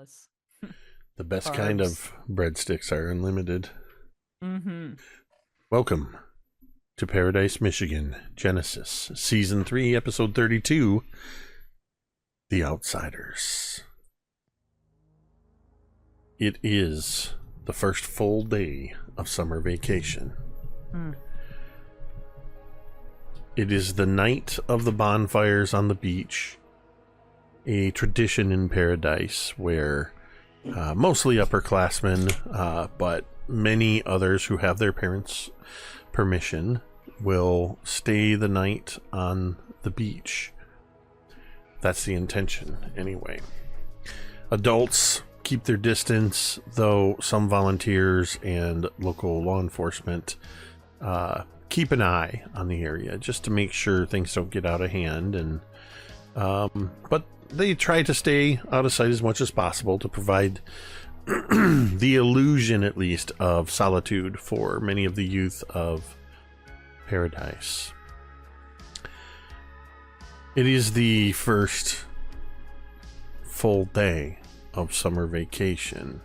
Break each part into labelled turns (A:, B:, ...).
A: endless.
B: The best kind
A: Carbs.
B: of breadsticks are unlimited.
A: Mm-hmm.
B: Welcome to Paradise, Michigan, Genesis, Season 3, Episode 32, The Outsiders. It is the first full day of summer vacation. It is the night of the bonfires on the beach, a tradition in Paradise where mostly upperclassmen, but many others who have their parents' permission will stay the night on the beach. That's the intention, anyway. Adults keep their distance, though some volunteers and local law enforcement keep an eye on the area just to make sure things don't get out of hand. And but they try to stay out of sight as much as possible to provide the illusion, at least, of solitude for many of the youth of Paradise. It is the first full day of summer vacation,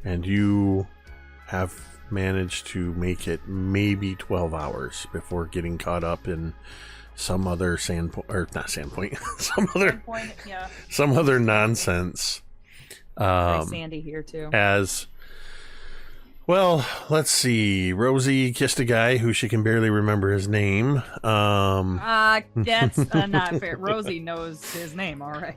B: and you have managed to make it maybe 12 hours before getting caught up in some other some other
A: Sandpoint, yeah.
B: some other nonsense.
A: Very sandy here too.
B: As well, let's see. Rosie kissed a guy who she can barely remember his name.
A: That's not fair. Rosie knows his name, all right.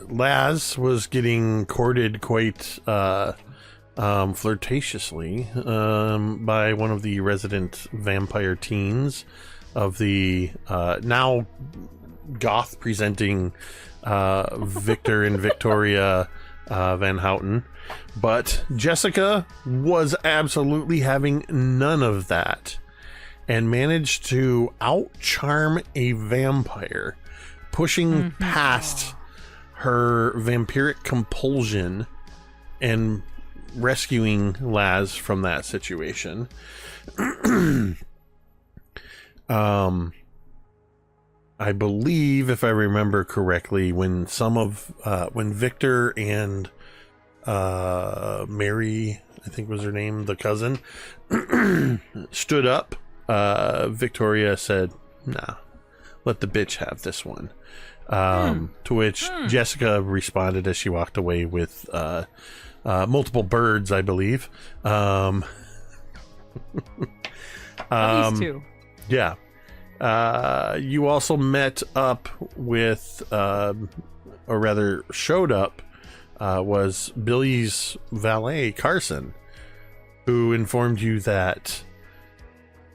B: Laz was getting courted quite flirtatiously by one of the resident vampire teens of the now goth presenting Victor and Victoria Van Houten. But Jessica was absolutely having none of that and managed to out-charm a vampire, pushing past her vampiric compulsion and rescuing Laz from that situation. I believe, if I remember correctly, when Victor and Mary, I think was her name, the cousin, stood up, Victoria said, "Nah, let the bitch have this one." To which Jessica responded as she walked away with multiple birds, I believe.
A: At least two.
B: Yeah. You also met up with, or rather showed up, was Billy's valet, Carson, who informed you that,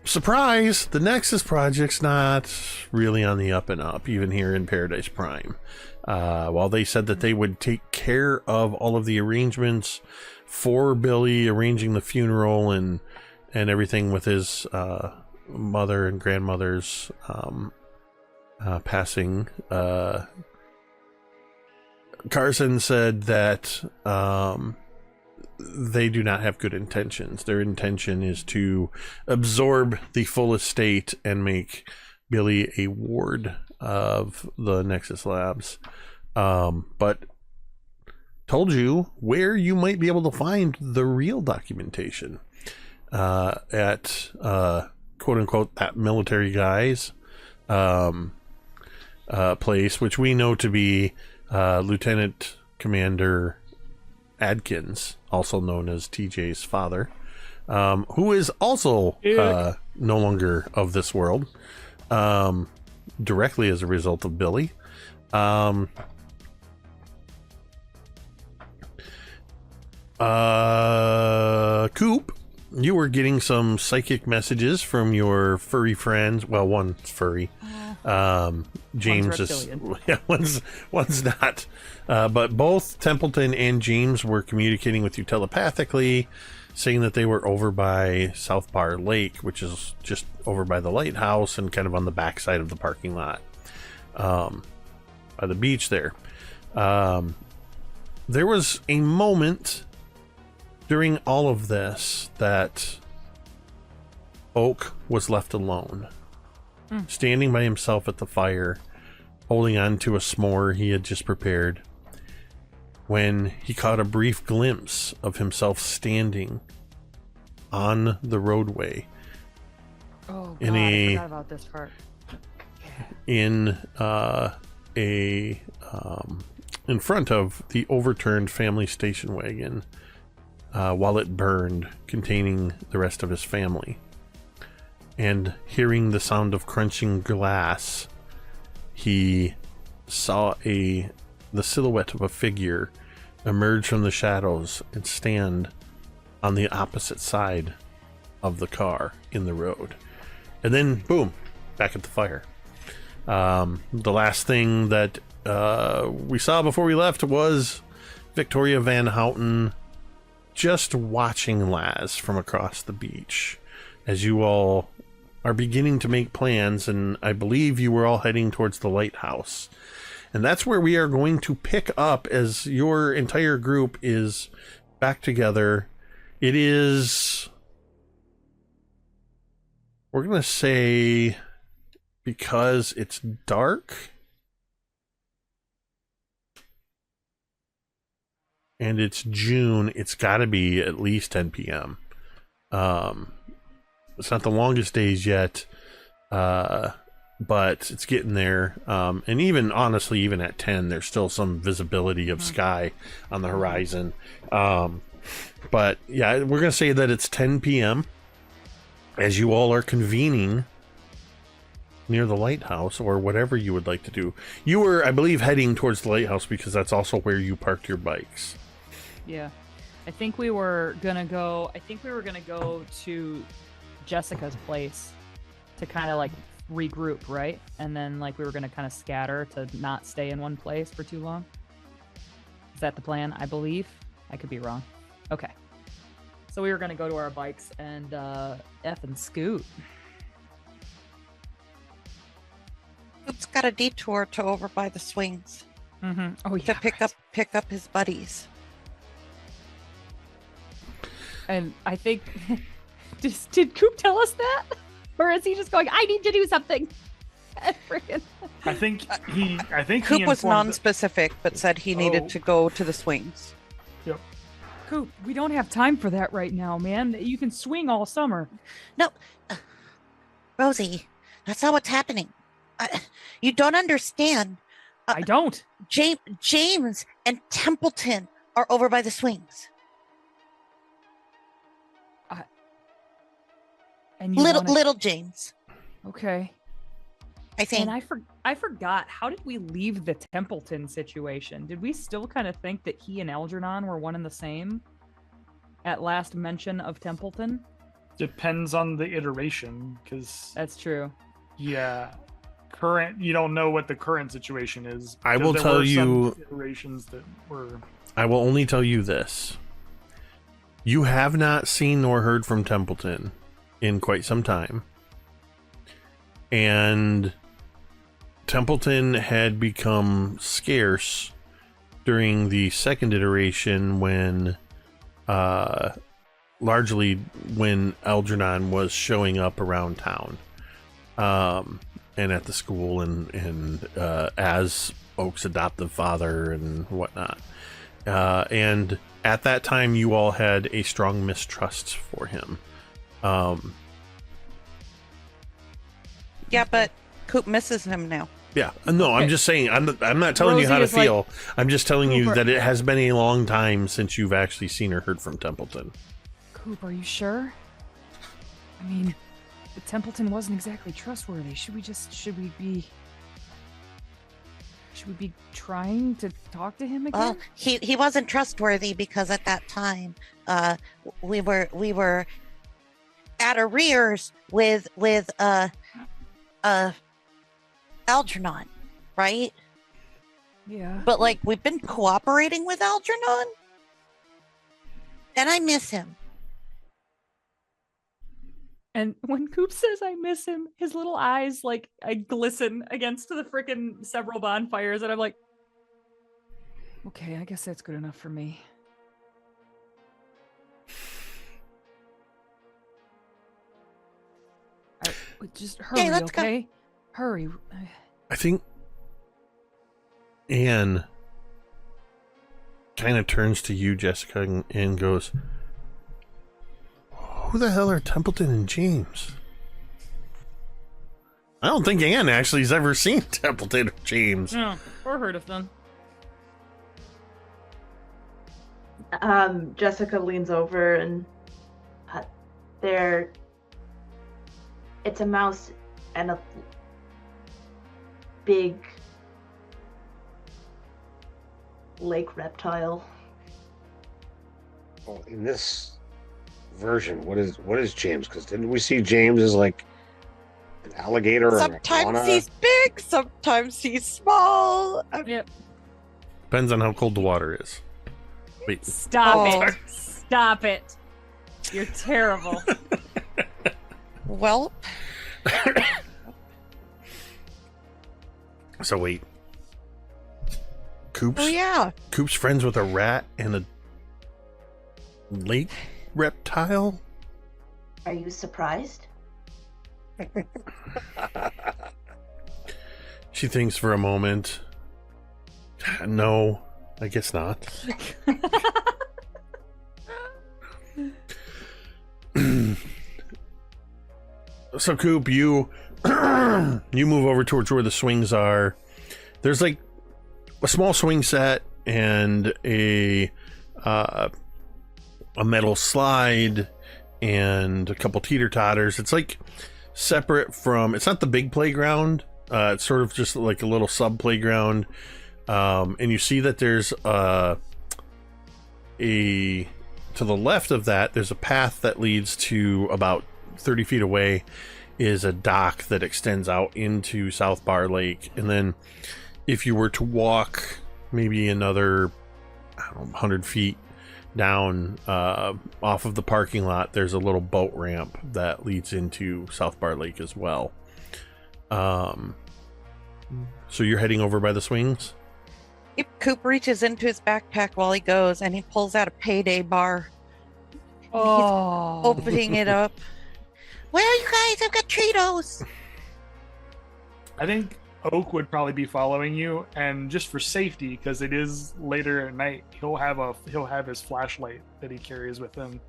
B: surprise, the Nexus project's not really on the up and up, even here in Paradise Prime. While they said that they would take care of all of the arrangements for Billy, arranging the funeral and everything with his mother and grandmother's passing, Carson said that they do not have good intentions. Their intention is to absorb the full estate and make Billy a ward of the Nexus Labs. But told you where you might be able to find the real documentation at quote unquote that military guy's place, which we know to be Lieutenant Commander Adkins, also known as TJ's father, who is also no longer of this world, directly as a result of Billy. Coop, you were getting some psychic messages from your furry friends. Well, one's furry. James is, yeah, one's not. But both Templeton and James were communicating with you telepathically, saying that they were over by South Bar Lake, which is just over by the lighthouse and kind of on the backside of the parking lot, by the beach there. There was a moment during all of this that Oak was left alone, standing by himself at the fire, holding on to a s'more he had just prepared, when he caught a brief glimpse of himself standing on the roadway.
A: Oh God, I forgot about this part.
B: In in front of the overturned family station wagon, while it burned, containing the rest of his family. And hearing the sound of crunching glass, he saw the silhouette of a figure emerge from the shadows and stand on the opposite side of the car in the road. And then, boom, back at the fire. The last thing that we saw before we left was Victoria Van Houten just watching Laz from across the beach as you all are beginning to make plans, and I believe you were all heading towards the lighthouse. And that's where we are going to pick up as your entire group is back together. It is, we're going to say, because it's dark and it's June, it's got to be at least 10 p.m. It's not the longest days yet, but it's getting there. And even, honestly, even at 10, there's still some visibility of sky on the horizon. But yeah, we're going to say that it's 10 p.m. as you all are convening near the lighthouse, or whatever you would like to do. You were, I believe, heading towards the lighthouse because that's also where you parked your bikes.
A: Yeah. I think we were gonna go to Jessica's place to kind of like regroup, right? And then like we were gonna kind of scatter to not stay in one place for too long. Is that the plan? I believe. I could be wrong. Okay. So we were gonna go to our bikes and F and scoot.
C: It's got a detour to over by the swings.
A: Mm-hmm. Oh yeah.
C: To pick up his buddies.
A: And I think, did Coop tell us that? Or is he just going, I need to do something?
D: I think
C: Coop was non-specific, but said he needed to go to the swings.
D: Yep.
A: Coop, we don't have time for that right now, man. You can swing all summer.
C: No. Rosie, that's not what's happening. You don't understand.
A: I don't.
C: James and Templeton are over by the swings.
A: And
C: little James.
A: Okay.
C: I think.
A: And I forgot. How did we leave the Templeton situation? Did we still kind of think that he and Algernon were one and the same at last mention of Templeton?
D: Depends on the iteration, because
A: that's true.
D: Yeah. You don't know what the current situation is.
B: I will tell you
D: iterations that were.
B: I will only tell you this. You have not seen nor heard from Templeton in quite some time. And Templeton had become scarce during the second iteration when largely when Algernon was showing up around town. And at the school and as Oak's adoptive father and whatnot. And at that time, you all had a strong mistrust for him.
C: Yeah, but Coop misses him now.
B: Yeah, no, okay. I'm just saying, I'm not telling
A: Rosie
B: you how to feel.
A: Like,
B: I'm just telling you that it has been a long time since you've actually seen or heard from Templeton.
A: Coop, are you sure? I mean, Templeton wasn't exactly trustworthy. Should we be trying to talk to him again?
C: Well, he wasn't trustworthy because at that time, we were at arrears with Algernon, right?
A: Yeah.
C: But like we've been cooperating with Algernon, and I miss him.
A: And when Coop says I miss him, his little eyes like I glisten against the freaking several bonfires, and I'm like, okay, I guess that's good enough for me. Just hurry, okay? Hurry.
B: I think Anne kind of turns to you, Jessica, and goes, "Who the hell are Templeton and James?" I don't think Anne actually has ever seen Templeton or James.
A: No, or heard of them.
E: Jessica leans over and it's a mouse and a big lake reptile.
F: Well, in this version, what is James? Because didn't we see James as like an alligator or an
C: Sometimes
F: iguana?
C: he's big, sometimes he's small.
A: Yep.
B: Depends on how cold the water is. Wait.
A: Stop
C: Oh.
A: it. Stop it. You're terrible.
C: Well,
B: So wait. Coop's
C: oh yeah.
B: Coop's friends with a rat and a lake reptile?
E: Are you surprised?
B: She thinks for a moment. No, I guess not. So Coop, you you move over towards where the swings are. There's like a small swing set and a metal slide and a couple teeter-totters. It's like separate from, it's not the big playground. It's sort of just like a little sub playground. And you see that there's to the left of that, there's a path that leads to about 30 feet away is a dock that extends out into South Bar Lake. And then if you were to walk maybe another 100 feet down off of the parking lot, there's a little boat ramp that leads into South Bar Lake as well. So you're heading over by the swings?
C: Coop reaches into his backpack while he goes and he pulls out a payday bar.
A: Oh.
C: Opening it up. Well, you guys, I've got Cheetos.
D: I think Oak would probably be following you, and just for safety, because it is later at night, he'll have his flashlight that he carries with him,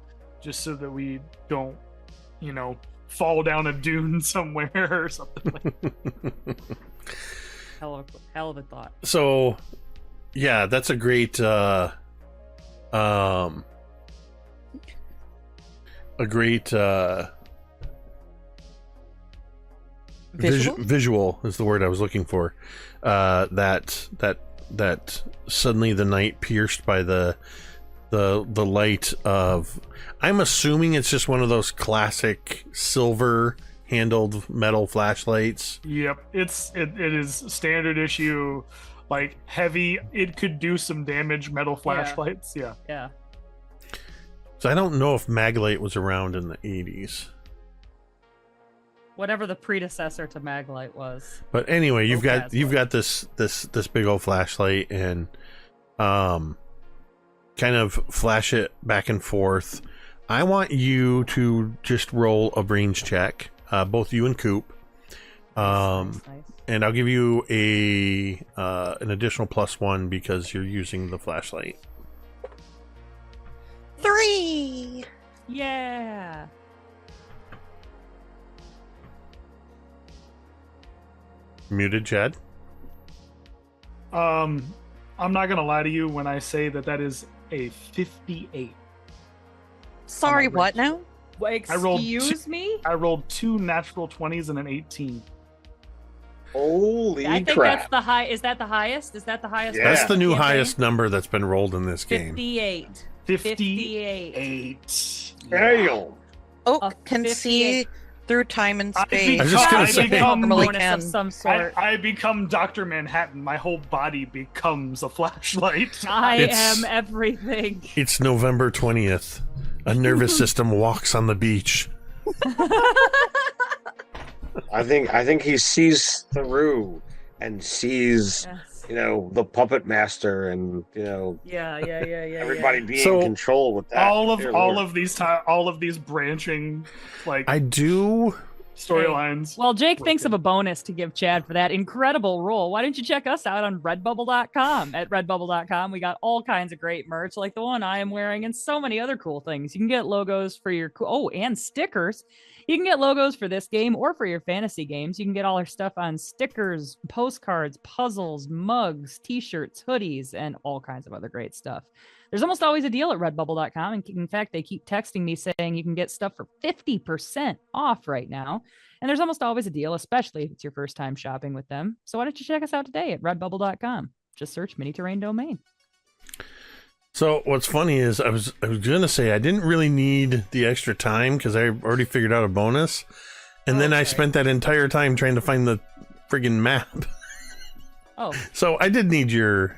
D: just so that we don't, fall down a dune somewhere or something like that.
A: Hell of a thought.
B: So, yeah, that's a great, visual is the word I was looking for. That suddenly the night pierced by the light of, I'm assuming it's just one of those classic silver handled metal flashlights.
D: Yep, it is standard issue, like heavy. It could do some damage. Metal flashlights. Yeah.
A: Yeah.
B: So I don't know if Maglite was around in the 80s.
A: Whatever the predecessor to Maglite was.
B: But anyway, you've got this big old flashlight and kind of flash it back and forth. I want you to just roll a brains check, both you and Coop.
A: Nice.
B: And I'll give you an additional +1 because you're using the flashlight.
C: 3.
A: Yeah.
B: Muted, Chad.
D: I'm not gonna lie to you when I say that is a 58.
C: Sorry, what now?
A: Excuse me?
D: I rolled 2 natural 20s and an 18.
F: Holy
A: I think
F: crap.
A: that's the high. Is that the highest? Is that the highest?
F: Yeah.
B: That's the new
A: campaign?
B: highest number that's been rolled in this game.
A: 58.
D: 58.
F: Damn.
C: Oak can see through time and space.
B: I was just gonna say.
C: Normally
A: bonus
C: can.
A: of some sort.
D: I become Dr. Manhattan. My whole body becomes a flashlight.
A: I
B: It's-
A: am everything.
B: It's November 20th. A nervous system walks on the beach.
F: I think he sees through and sees,
A: Yes.
F: the puppet master and,
A: Yeah.
F: everybody being
B: So-
F: in control with that.
D: all
F: Dear
D: of
F: Lord.
D: these branching, like
B: I do
D: storylines.
A: Well, Jake thinks of a bonus to give Chad for that incredible role. Why don't you check us out on redbubble.com? At redbubble.com, we got all kinds of great merch like the one I am wearing and so many other cool things. You can get logos for your and stickers. You can get logos for this game or for your fantasy games. You can get all our stuff on stickers, postcards, puzzles, mugs, t-shirts, hoodies, and all kinds of other great stuff. There's almost always a deal at redbubble.com. And in fact, they keep texting me saying you can get stuff for 50% off right now. And there's almost always a deal, especially if it's your first time shopping with them. So why don't you check us out today at redbubble.com? Just search Mini Terrain Domain.
B: So what's funny is I was gonna say I didn't really need the extra time because I already figured out a bonus, and then I spent that entire time trying to find the friggin' map.
A: Oh.
B: So I did need your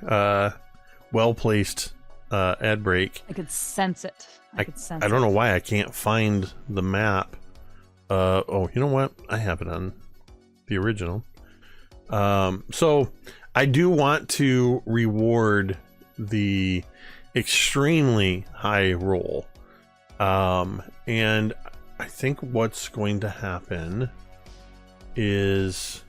B: well-placed ad break.
A: I could sense it. I
B: don't know why I can't find the map. Oh, you know what? I have it on the original. So I do want to reward the extremely high roll. And I think what's going to happen is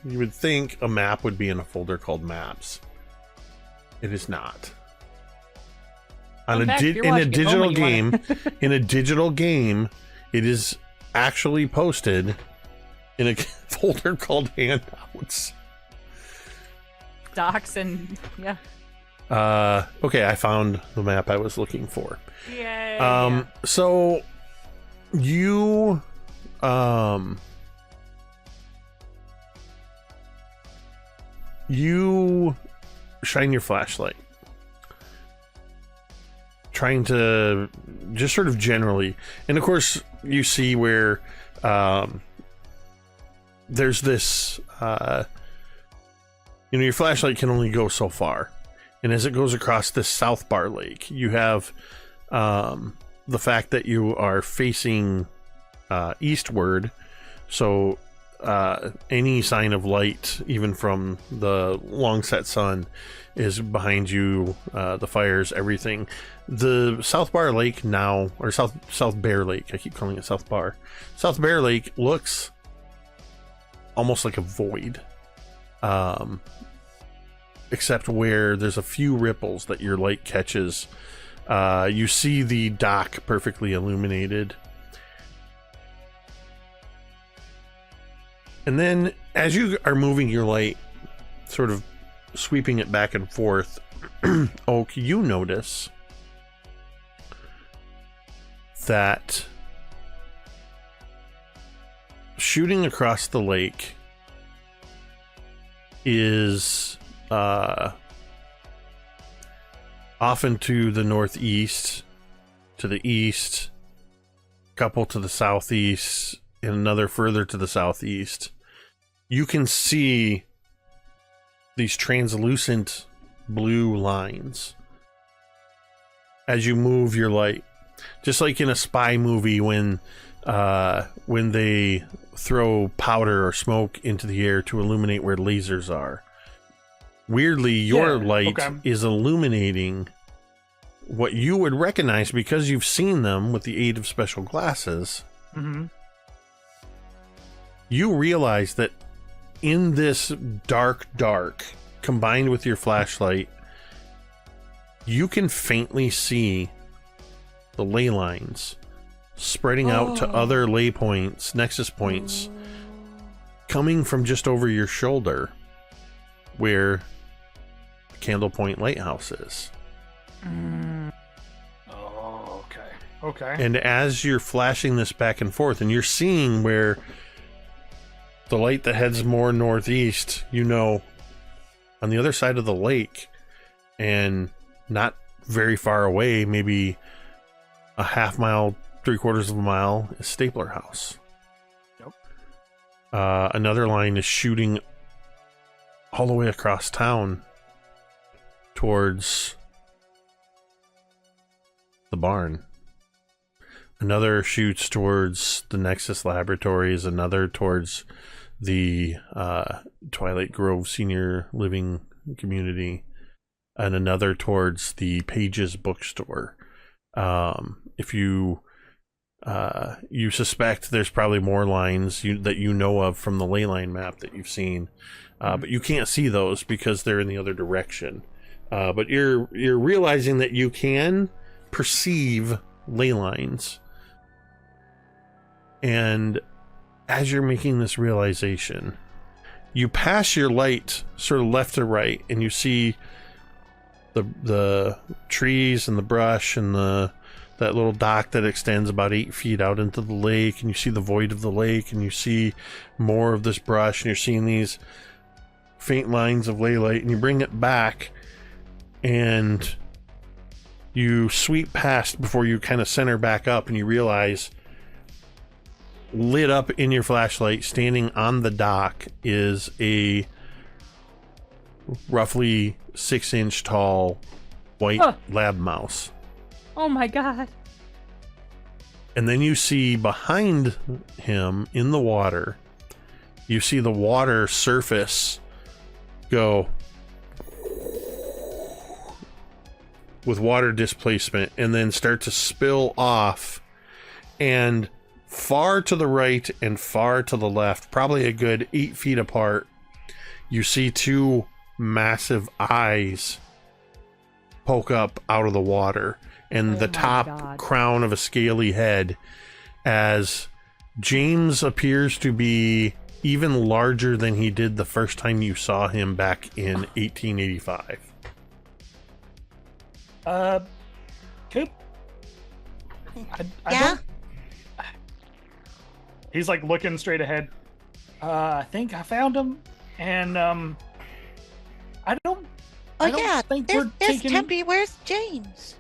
B: you would think a map would be in a folder called maps. It is not. In a digital game, in a digital game, it is actually posted in a folder called handouts.
A: Docs and yeah.
B: Okay, I found the map I was looking for.
A: Yay.
B: So you you shine your flashlight, trying to just sort of generally, and of course you see where there's this your flashlight can only go so far, and as it goes across this South Bar Lake, you have the fact that you are facing eastward, so any sign of light, even from the long set sun, is behind you. The fires, everything. The South Bar Lake now, or South Bear Lake, I keep calling it South Bar. South Bear Lake looks almost like a void, except where there's a few ripples that your light catches. You see the dock perfectly illuminated. And then as you are moving your light, sort of sweeping it back and forth, Oak, you notice that shooting across the lake is often to the northeast, to the east, a couple to the southeast, and another further to the southeast. You can see these translucent blue lines as you move your light, just like in a spy movie when they throw powder or smoke into the air to illuminate where lasers are. Weirdly, your light is illuminating what you would recognize because you've seen them with the aid of special glasses.
D: Mm-hmm.
B: You realize that in this dark, combined with your flashlight, you can faintly see the ley lines spreading out to other ley points, nexus points, coming from just over your shoulder where the Candle Point Lighthouse is.
D: Oh, okay.
B: And as you're flashing this back and forth, and you're seeing where the light that heads more northeast, on the other side of the lake, and not very far away, maybe a half mile, 3/4 of a mile, is Stapler House.
D: Yep.
B: Another line is shooting all the way across town towards the barn. Another shoots towards the Nexus Laboratories, another towards the Twilight Grove Senior Living Community. and another towards the Pages bookstore. If you you suspect there's probably more lines that you know of from the ley line map that you've seen, but you can't see those because they're in the other direction. But you're realizing that you can perceive ley lines, and as you're making this realization, you pass your light sort of left to right, and you see the trees and the brush and that little dock that extends about 8 feet out into the lake, and you see the void of the lake, and you see more of this brush, and you're seeing these faint lines of ley light, and you bring it back, and you sweep past before you kind of center back up, and you realize lit up in your flashlight, standing on the dock, is a roughly 6-inch tall white lab mouse.
A: Oh my god.
B: And then you see behind him in the water, you see the water surface go with water displacement and then start to spill off, and far to the right and far to the left, probably a good 8 feet apart, you see two massive eyes poke up out of the water, and the top crown of a scaly head, as James appears to be even larger than he did the first time you saw him back in 1885.
D: Coop? I
C: Yeah?
D: don't... He's like looking straight ahead. I think I found him, and I don't think
C: there's
D: we're taking...
C: Tempe. Where's James?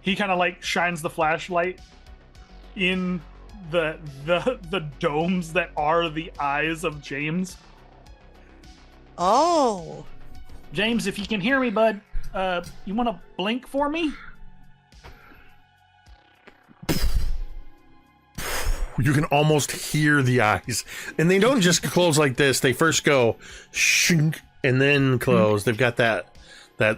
D: He kind of like shines the flashlight in the domes that are the eyes of James.
C: Oh.
D: James, if you can hear me, bud, you want to blink for me?
B: You can almost hear the eyes, and they don't just close like this. They first go shink and then close. They've got that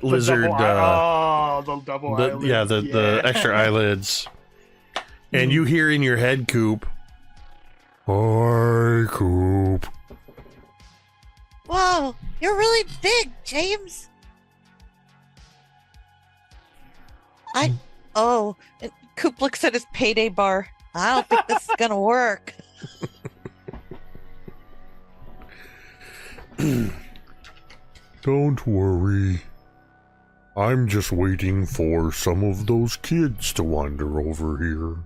B: lizard.
D: The double eyelids.
B: Yeah, the extra eyelids. And you hear in your head, Coop. Hi, Coop.
C: Whoa, you're really big, James. Coop looks at his payday bar. I don't think this is gonna work.
B: Don't worry. I'm just waiting for some of those kids to wander over here.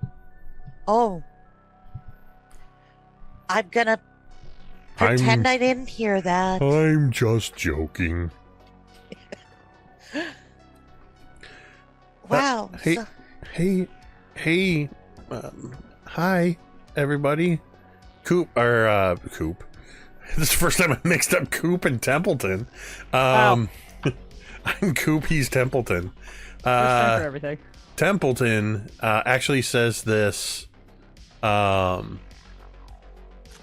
C: Oh. I'm gonna pretend I didn't hear that.
B: I'm just joking.
C: Wow.
B: Hey, hi, everybody. Coop. This is the first time I mixed up Coop and Templeton. I'm Coop, he's Templeton.
A: First time for everything.
B: Templeton actually says this out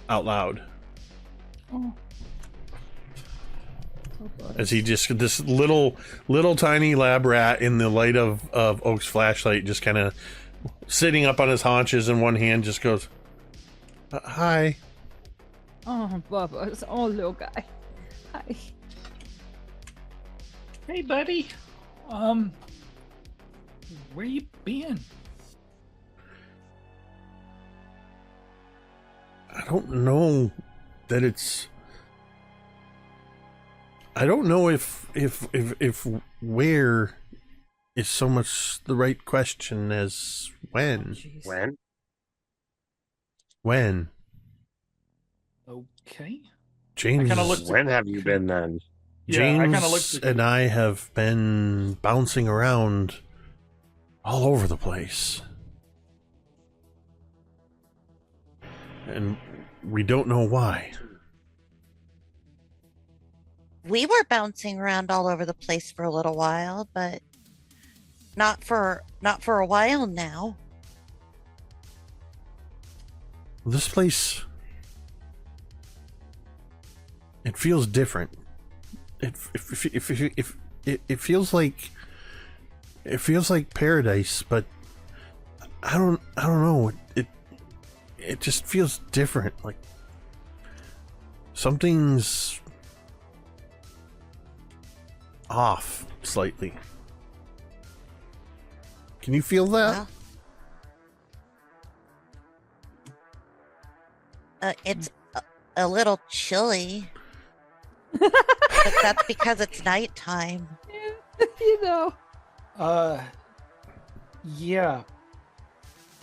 B: loud.
A: Oh.
B: As he just, this little tiny lab rat in the light of Oak's flashlight, just kind of sitting up on his haunches in one hand, just goes, hi.
A: Oh, Bubba. Oh, little guy. Hi.
D: Hey, buddy. Where you been?
B: I don't know that it's... I don't know if where is so much the right question as when.
F: When?
B: When?
D: Okay.
B: James,
F: when have you been then?
B: James and I have been bouncing around all over the place. And we don't know why.
C: We were bouncing around all over the place for a little while, but not for a while now.
B: This place, it feels different. If it feels like paradise, but I don't know. It just feels different. Like something's off slightly. Can you feel that?
C: It's a little chilly, but that's because it's nighttime.
A: You know.
D: Yeah,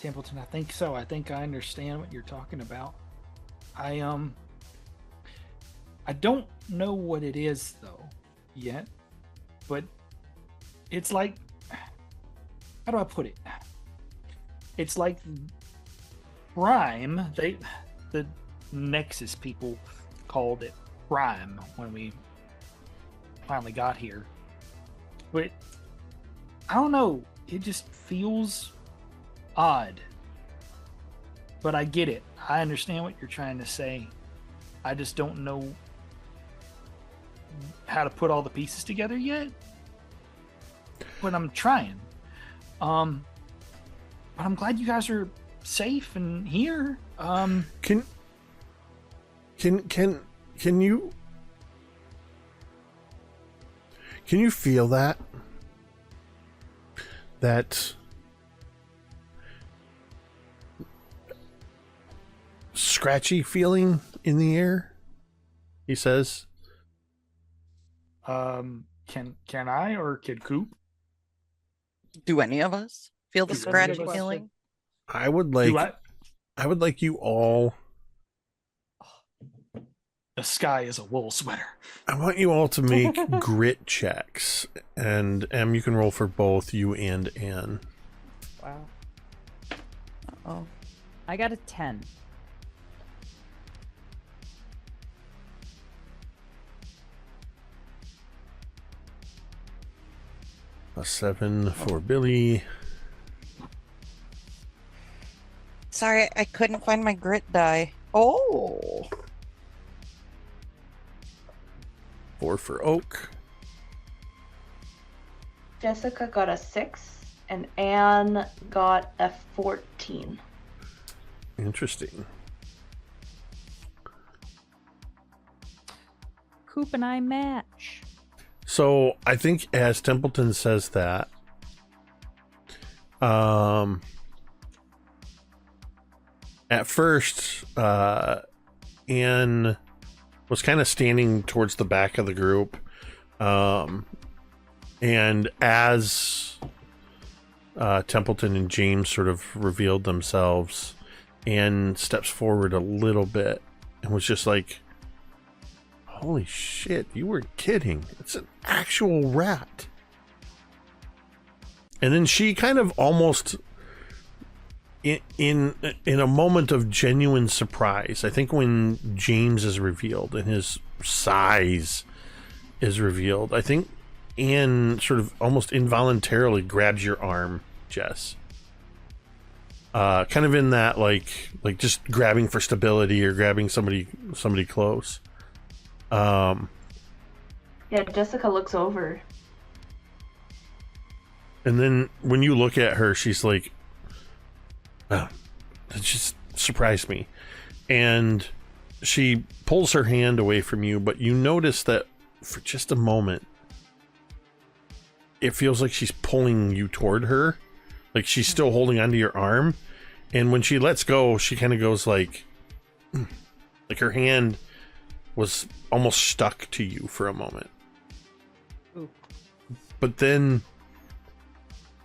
D: Templeton, I think so. I think I understand what you're talking about. I don't know what it is though yet, but it's like, how do I put it? It's like rhyme. The Nexus people called it rhyme when we finally got here, but I don't know. It just feels odd. But I get it. I understand what you're trying to say. I just don't know how to put all the pieces together yet. But I'm trying. But I'm glad you guys are safe and here.
B: Can you feel that scratchy feeling in the air? He says.
D: Can I or can Coop?
C: Do any of us feel the
D: Do any
C: scratchy
D: of us?
C: feeling?
B: I would like you all.
D: The sky is a wool sweater.
B: I want you all to make grit checks, and you can roll for both you and Anne.
A: Wow.
C: Oh,
A: I got a 10.
B: A 7 for Billy.
C: sorry, I couldn't find my grit die. Oh,
B: 4 for Oak.
E: Jessica got a 6 and Anne got a 14.
B: Interesting.
A: Coop and I match.
B: So I think as Templeton says that, at first, Anne was kind of standing towards the back of the group, and as Templeton and James sort of revealed themselves, Anne steps forward a little bit and was just like, "Holy shit, you weren't kidding. It's an actual rat." And then she kind of almost in a moment of genuine surprise, I think when James is revealed and his size is revealed, I think Anne sort of almost involuntarily grabs your arm, Jess. Kind of in that like just grabbing for stability or grabbing somebody close.
E: Yeah, Jessica looks over.
B: And then when you look at her, she's like, "Oh, that just surprised me." And she pulls her hand away from you, but you notice that for just a moment, it feels like she's pulling you toward her. Like she's still holding onto your arm. And when she lets go, she kind of goes like her hand was almost stuck to you for a moment.
A: Ooh.
B: But then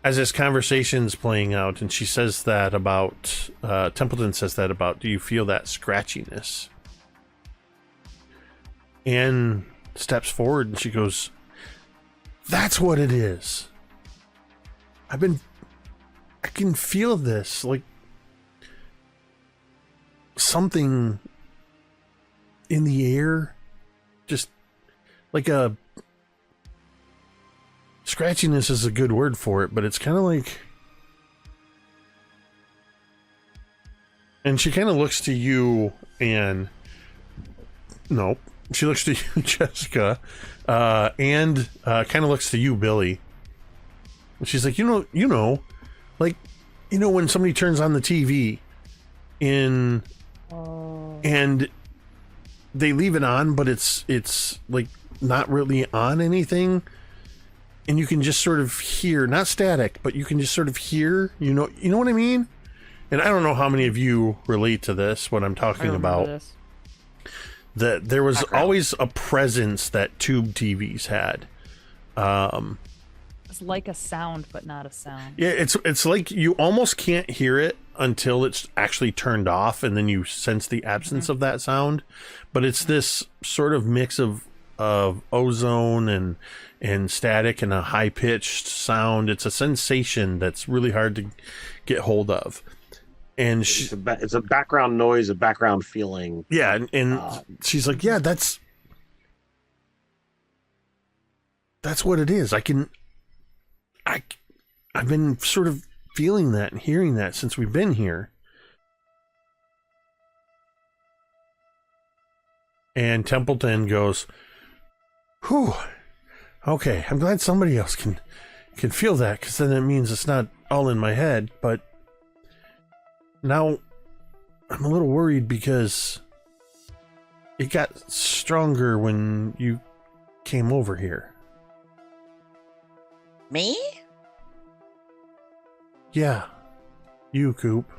B: as this conversation's playing out and she says that about Templeton says that about, do you feel that scratchiness? Anne steps forward and she goes, "That's what it is. I can feel this, like something in the air, just like a scratchiness is a good word for it, but it's kind of like," and she kind of looks to you and nope, She looks to you, Jessica, and kind of looks to you, Billy. She's like, like, when somebody turns on the TV and they leave it on, but it's like not really on anything, and you can just sort of hear, not static, but you can just sort of hear, you know what I mean? And I don't know how many of you relate to this, what I'm talking about.
A: This.
B: That there was always a presence that tube TVs had.
A: It's like a sound, but not a sound.
B: Yeah, it's like you almost can't hear it until it's actually turned off, and then you sense the absence of that sound. But it's this sort of mix of ozone and static and a high-pitched sound. It's a sensation that's really hard to get hold of. And
F: it's a background noise, a background feeling.
B: Yeah, and she's like, yeah, that's what it is. I've been sort of feeling that and hearing that since we've been here. And Templeton goes, whew, okay, I'm glad somebody else can feel that, because then it means it's not all in my head. But now I'm a little worried because it got stronger when you came over here.
C: Me?
B: Yeah, you, Coop.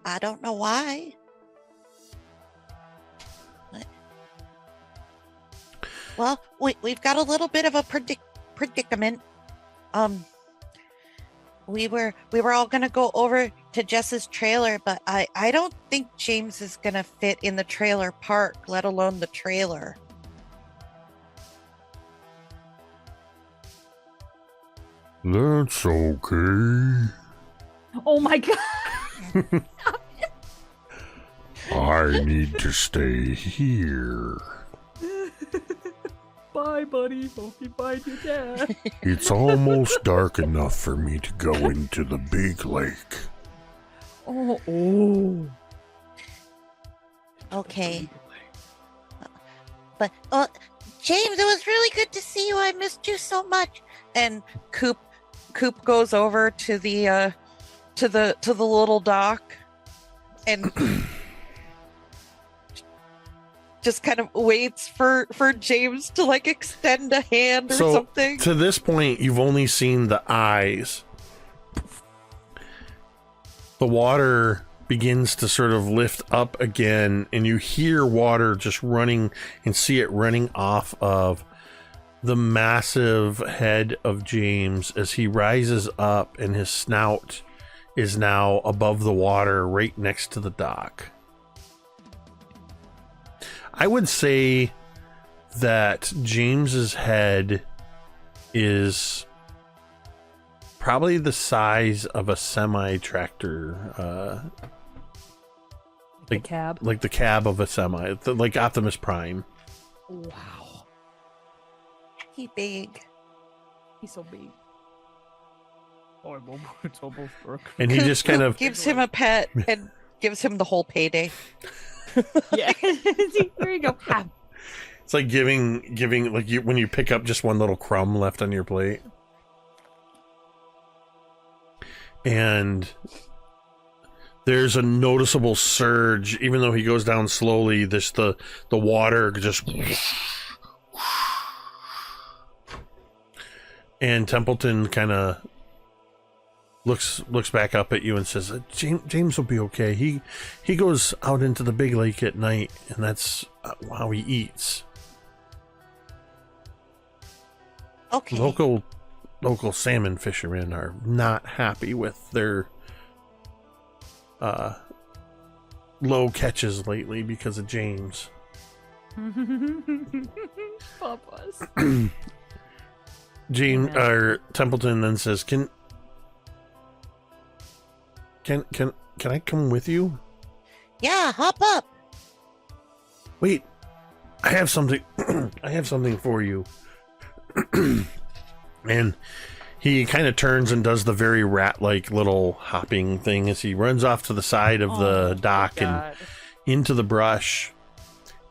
C: I don't know why. Well, we've got a little bit of a predicament. We were all gonna go over to Jess's trailer, but I don't think James is gonna fit in the trailer park, let alone the trailer.
B: That's okay.
A: Oh my god!
B: I need to stay here.
A: Bye, buddy. Hope you find your dad.
B: It's almost dark enough for me to go into the big lake.
A: Oh.
C: Okay. But James, it was really good to see you. I missed you so much. And Coop goes over to the little dock and just kind of waits for James to like extend a hand or something.
B: To this point, you've only seen the eyes. The water begins to sort of lift up again, and you hear water just running and see it running off of the massive head of James as he rises up, and his snout is now above the water right next to the dock. I would say that James's head is probably the size of a semi-tractor,
A: The cab.
B: like the cab of a semi, like Optimus Prime.
A: Wow.
C: He's big.
A: He's so big.
D: Oh, it's almost broke.
B: And he just kind of
C: gives him a pet and gives him the whole payday.
A: Yeah. Here you go.
B: It's like giving like you when you pick up just one little crumb left on your plate. And there's a noticeable surge, even though he goes down slowly. The water just, and Templeton kind of looks back up at you and says, James will be okay. He goes out into the big lake at night, and that's how he eats.
C: Okay.
B: Local salmon fishermen are not happy with their low catches lately because of James.
A: Papa's.
B: James or Templeton then says, Can I come with you?
C: Yeah, hop up.
B: Wait, I have something. I have something for you. And he kind of turns and does the very rat-like little hopping thing as he runs off to the side of the dock and
A: God.
B: into the brush.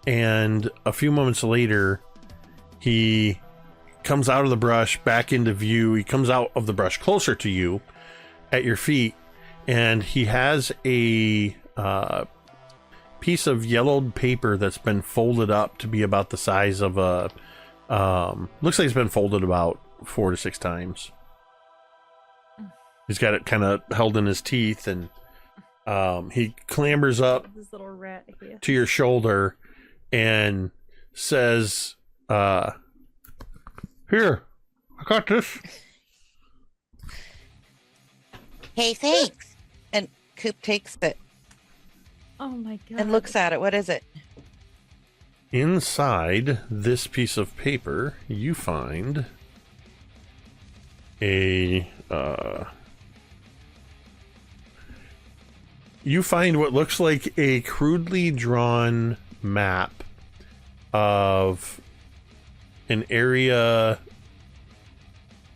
B: And a few moments later, he comes out of the brush back into view. He comes out of the brush closer to you at your feet, and he has a piece of yellowed paper that's been folded up to be about the size of a looks like it's been folded about 4 to 6 times. He's got it kind of held in his teeth, and he clambers up
A: This little rat here.
B: to your shoulder and says, here, I got this.
C: Hey, thanks. And Coop takes it
A: Oh my god.
C: and looks at it. What is it?
B: Inside this piece of paper, you find a what looks like a crudely drawn map of an area.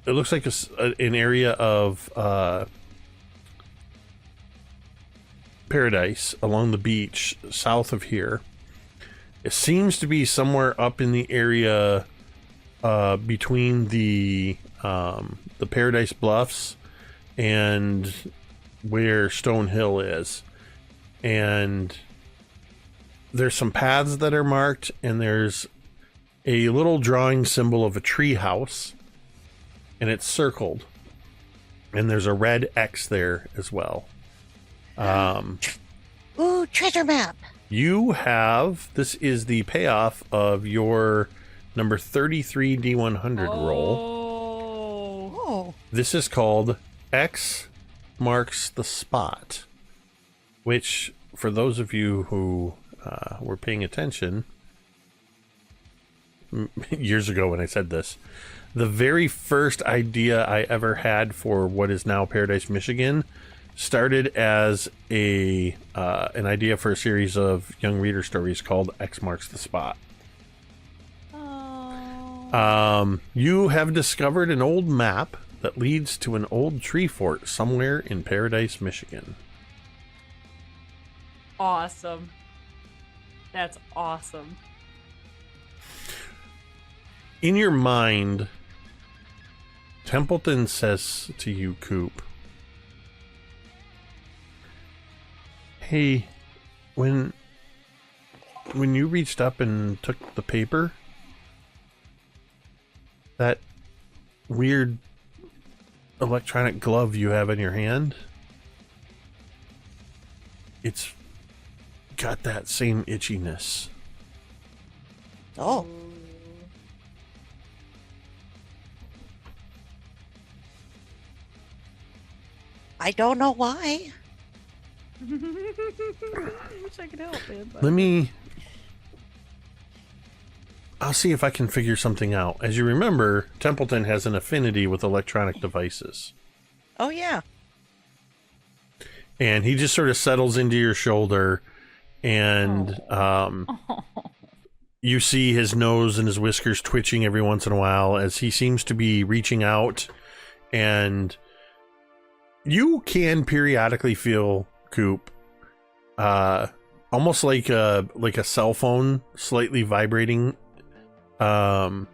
B: It looks like an area of Paradise along the beach south of here. It seems to be somewhere up in the area between the Paradise Bluffs and where Stone Hill is. And there's some paths that are marked, and there's a little drawing symbol of a tree house, and it's circled. And there's a red X there as well.
C: Ooh, treasure map.
B: You have, this is the payoff of your number 33 D100 roll.
C: Oh.
B: This is called X Marks the Spot, which, for those of you who were paying attention years ago when I said this, the very first idea I ever had for what is now Paradise, Michigan started as an idea for a series of young reader stories called X Marks the Spot. You have discovered an old map that leads to an old tree fort somewhere in Paradise, Michigan.
A: Awesome. That's awesome.
B: In your mind, Templeton says to you, Coop, hey, when you reached up and took the paper, that weird electronic glove you have in your hand, it's got that same itchiness.
C: Oh. I don't know why.
A: I wish I could help it. But...
B: I'll see if I can figure something out. As you remember, Templeton has an affinity with electronic devices.
C: Oh, yeah.
B: And he just sort of settles into your shoulder, and you see his nose and his whiskers twitching every once in a while as he seems to be reaching out, and you can periodically feel, Coop, almost like a cell phone slightly vibrating. You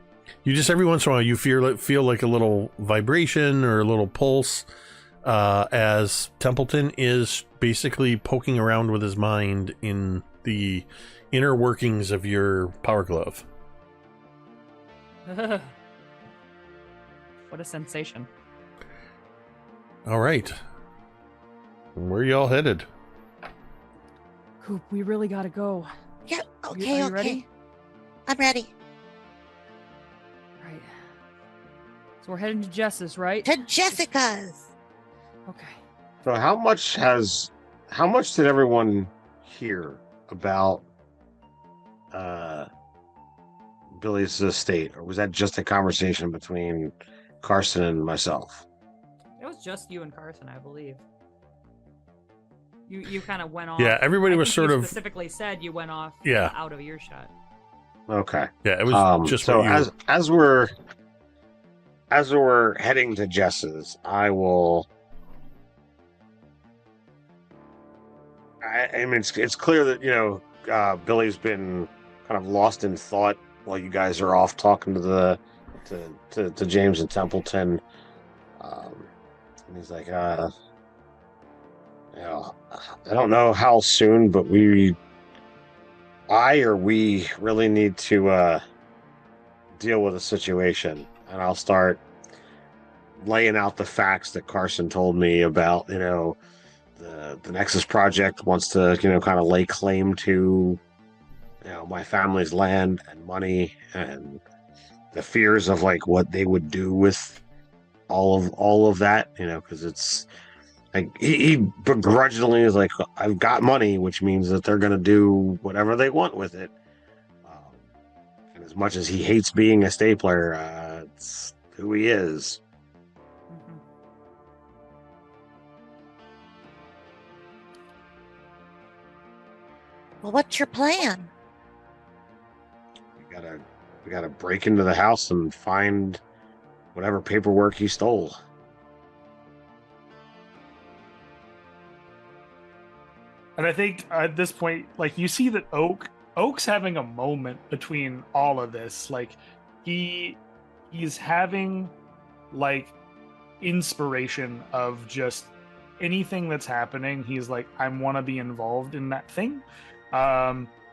B: just every once in a while you feel like a little vibration or a little pulse, as Templeton is basically poking around with his mind in the inner workings of your power glove.
A: What a sensation.
B: All right. Where y'all headed?
A: Coop, we really gotta go.
C: Yeah,
A: Are
C: okay,
A: you
C: okay.
A: ready?
C: I'm ready.
A: Right. So we're heading to Jess's, right?
C: To Jessica's.
A: Okay.
F: So how much did everyone hear about Billy's estate, or was that just a conversation between Carson and myself?
A: It was just you and Carson, I believe. You kind of went off.
B: Yeah, everybody
A: I
B: was
A: think
B: sort
A: you
B: of
A: specifically said you went off.
B: Yeah.
A: Out of earshot.
F: Okay.
B: Yeah, it was just
F: so
B: what you...
F: as we're heading to Jess's, I will. I mean, it's clear that Billy's been kind of lost in thought while you guys are off talking to James and Templeton. And he's like, I don't know how soon, but we really need to deal with the situation. And I'll start laying out the facts that Carson told me about, the Nexus Project wants to, kind of lay claim to, my family's land and money, and the fears of like what they would do with all of that, because it's like he begrudgingly is like, I've got money, which means that they're going to do whatever they want with it. And as much as he hates being a stapler, it's who he is.
C: Well, what's your plan?
F: We gotta break into the house and find whatever paperwork he stole.
D: And I think at this point, like, you see that Oak's having a moment between all of this. Like, he's having like inspiration of just anything that's happening. He's like, I want to be involved in that thing.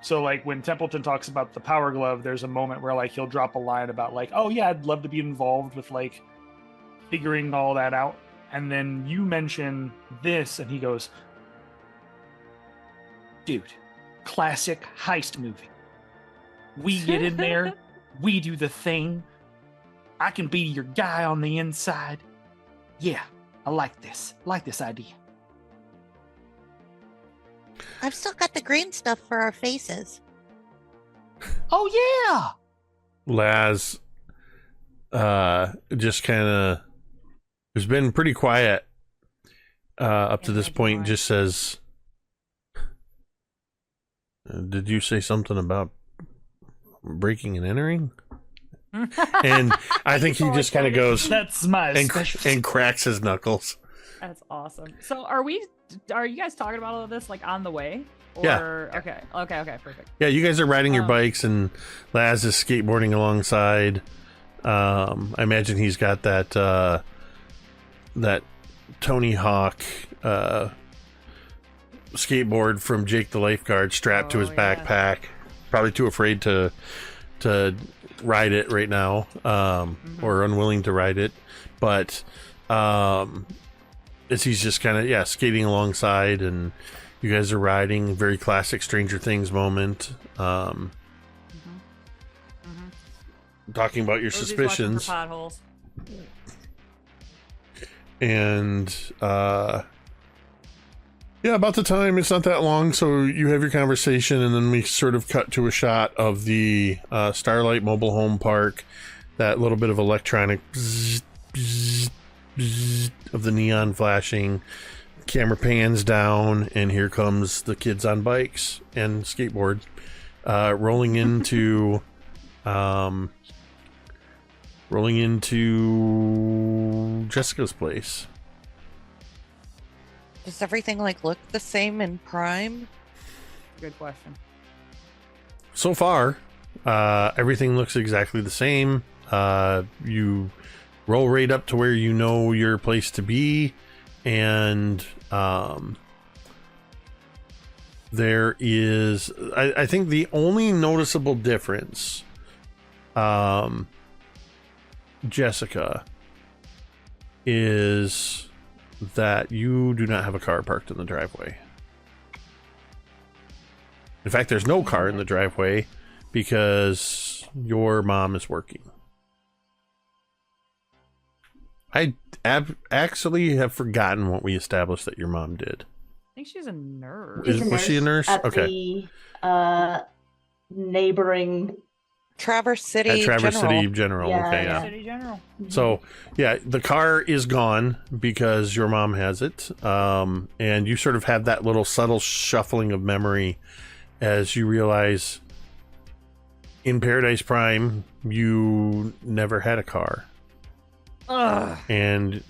D: So like when Templeton talks about the power glove, there's a moment where like he'll drop a line about like, oh yeah, I'd love to be involved with like figuring all that out. And then you mention this and he goes, dude, classic heist movie. We get in there, we do the thing. I can be your guy on the inside. Yeah, I like this idea.
C: I've still got the green stuff for our faces.
D: Oh yeah.
B: Laz just kind of has been pretty quiet up to this point. Just says, did you say something about breaking and entering? And I think he just kind of goes,
D: that's my
B: and cracks his knuckles.
A: That's awesome. So are you guys talking about all of this like on the way? Or...
B: Yeah.
A: Okay, perfect.
B: Yeah, you guys are riding your bikes and Laz is skateboarding alongside. I imagine he's got that Tony Hawk skateboard from Jake the Lifeguard strapped to his backpack. Probably too afraid to ride it right now, or unwilling to ride it. But as he's just kind of skating alongside, and you guys are riding, very classic Stranger Things moment. Talking about your suspicions.
A: For potholes.
B: And about the time, it's not that long, so you have your conversation, and then we sort of cut to a shot of the Starlight Mobile Home Park, that little bit of electronic bzz, bzz, bzz of the neon flashing. Camera pans down, and here comes the kids on bikes and skateboard rolling into Jessica's place.
C: Does everything like look the same in Prime?
A: Good question.
B: So far, everything looks exactly the same. You roll right up to where you know your place to be, and there is, I think the only noticeable difference, Jessica, is that you do not have a car parked in the driveway. In fact, there's no car in the driveway because your mom is working. I actually have forgotten what we established that your mom did.
A: I think she's a nurse.
B: Was she a nurse?
E: At
B: Okay.
E: The neighboring
C: Traverse City
B: At Traverse
C: General.
B: City General.
E: Yeah,
B: Okay,
E: yeah.
B: yeah.
A: City General.
B: So, the car is gone because your mom has it. And you sort of have that little subtle shuffling of memory as you realize in Paradise Prime, you never had a car.
A: Ugh.
B: And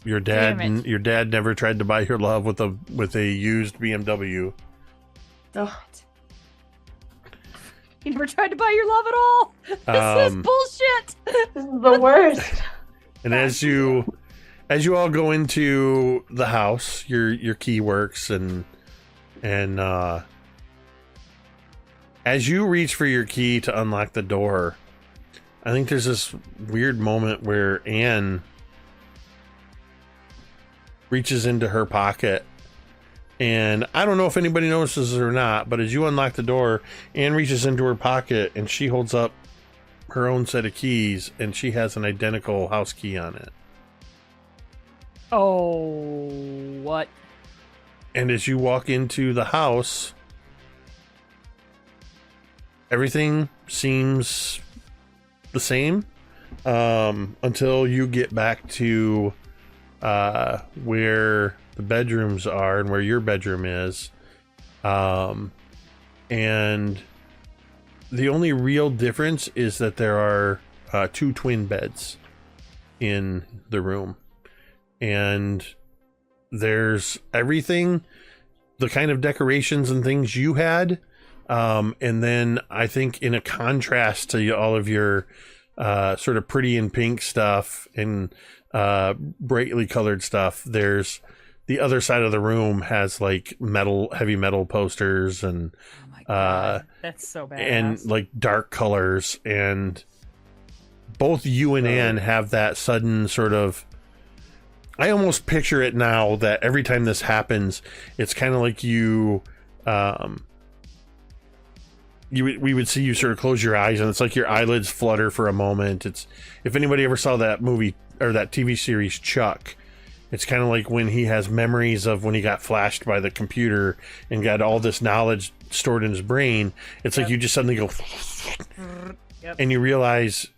B: your
A: Damn
B: dad,
A: it.
B: your dad never tried to buy your love with a used BMW.
E: Oh,
A: He never tried to buy your love at all. This is bullshit.
E: this is the worst.
B: And as you all go into the house, your key works, and as you reach for your key to unlock the door, I think there's this weird moment where Anne reaches into her pocket, and I don't know if anybody notices or not, but as you unlock the door, Anne reaches into her pocket and she holds up her own set of keys, and she has an identical house key on it.
A: Oh, what?
B: And as you walk into the house, everything seems the same until you get back to where the bedrooms are and where your bedroom is. And the only real difference is that there are 2 twin beds in the room. And there's everything, the kind of decorations and things you had. And then I think in a contrast to all of your sort of pretty and pink stuff and brightly colored stuff, there's the other side of the room has like heavy metal posters and
A: Oh my God. That's so bad.
B: and like dark colors, and both you and Anne have that sudden sort of, I almost picture it now that every time this happens, it's kind of like we would see you sort of close your eyes, and it's like your eyelids flutter for a moment. It's, if anybody ever saw that movie or that TV series Chuck, it's kind of like when he has memories of when he got flashed by the computer and got all this knowledge stored in his brain. It's like you just suddenly go and you realize,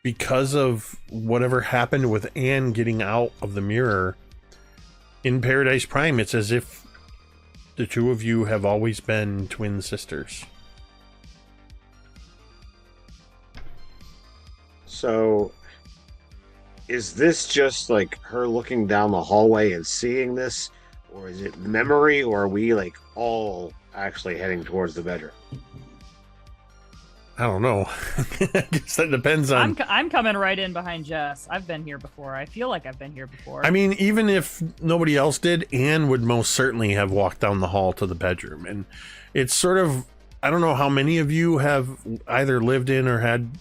B: because of whatever happened with Anne getting out of the mirror in Paradise Prime, it's as if the two of you have always been twin sisters.
F: So, is this just like her looking down the hallway and seeing this, or is it memory, or are we like all actually heading towards the bedroom?
B: I don't know. I guess that depends on.
A: I'm coming right in behind Jess. I've been here before. I feel like I've been here before.
B: I mean, even if nobody else did, Anne would most certainly have walked down the hall to the bedroom. And it's sort of, I don't know how many of you have either lived in or had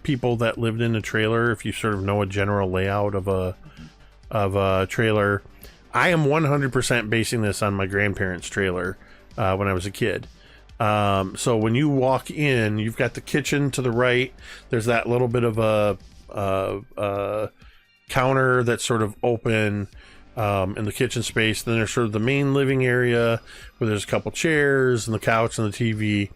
B: people that lived in a trailer, if you sort of know a general layout of a trailer. I am 100% basing this on my grandparents' trailer when I was a kid. So when you walk in, you've got the kitchen to the right. There's that little bit of a counter that's sort of open in the kitchen space. Then there's sort of the main living area where there's a couple chairs and the couch and the TV.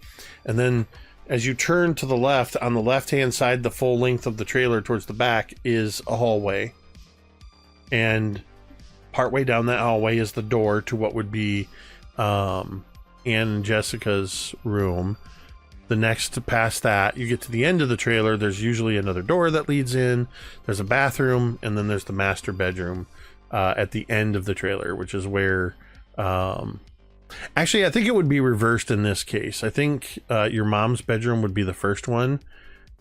B: And then as you turn to the left, on the left-hand side, the full length of the trailer towards the back is a hallway. And partway down that hallway is the door to what would be Anne and Jessica's room. The next past that, you get to the end of the trailer, there's usually another door that leads in. There's a bathroom, and then there's the master bedroom at the end of the trailer, which is where... actually, I think it would be reversed in this case. I think your mom's bedroom would be the first one,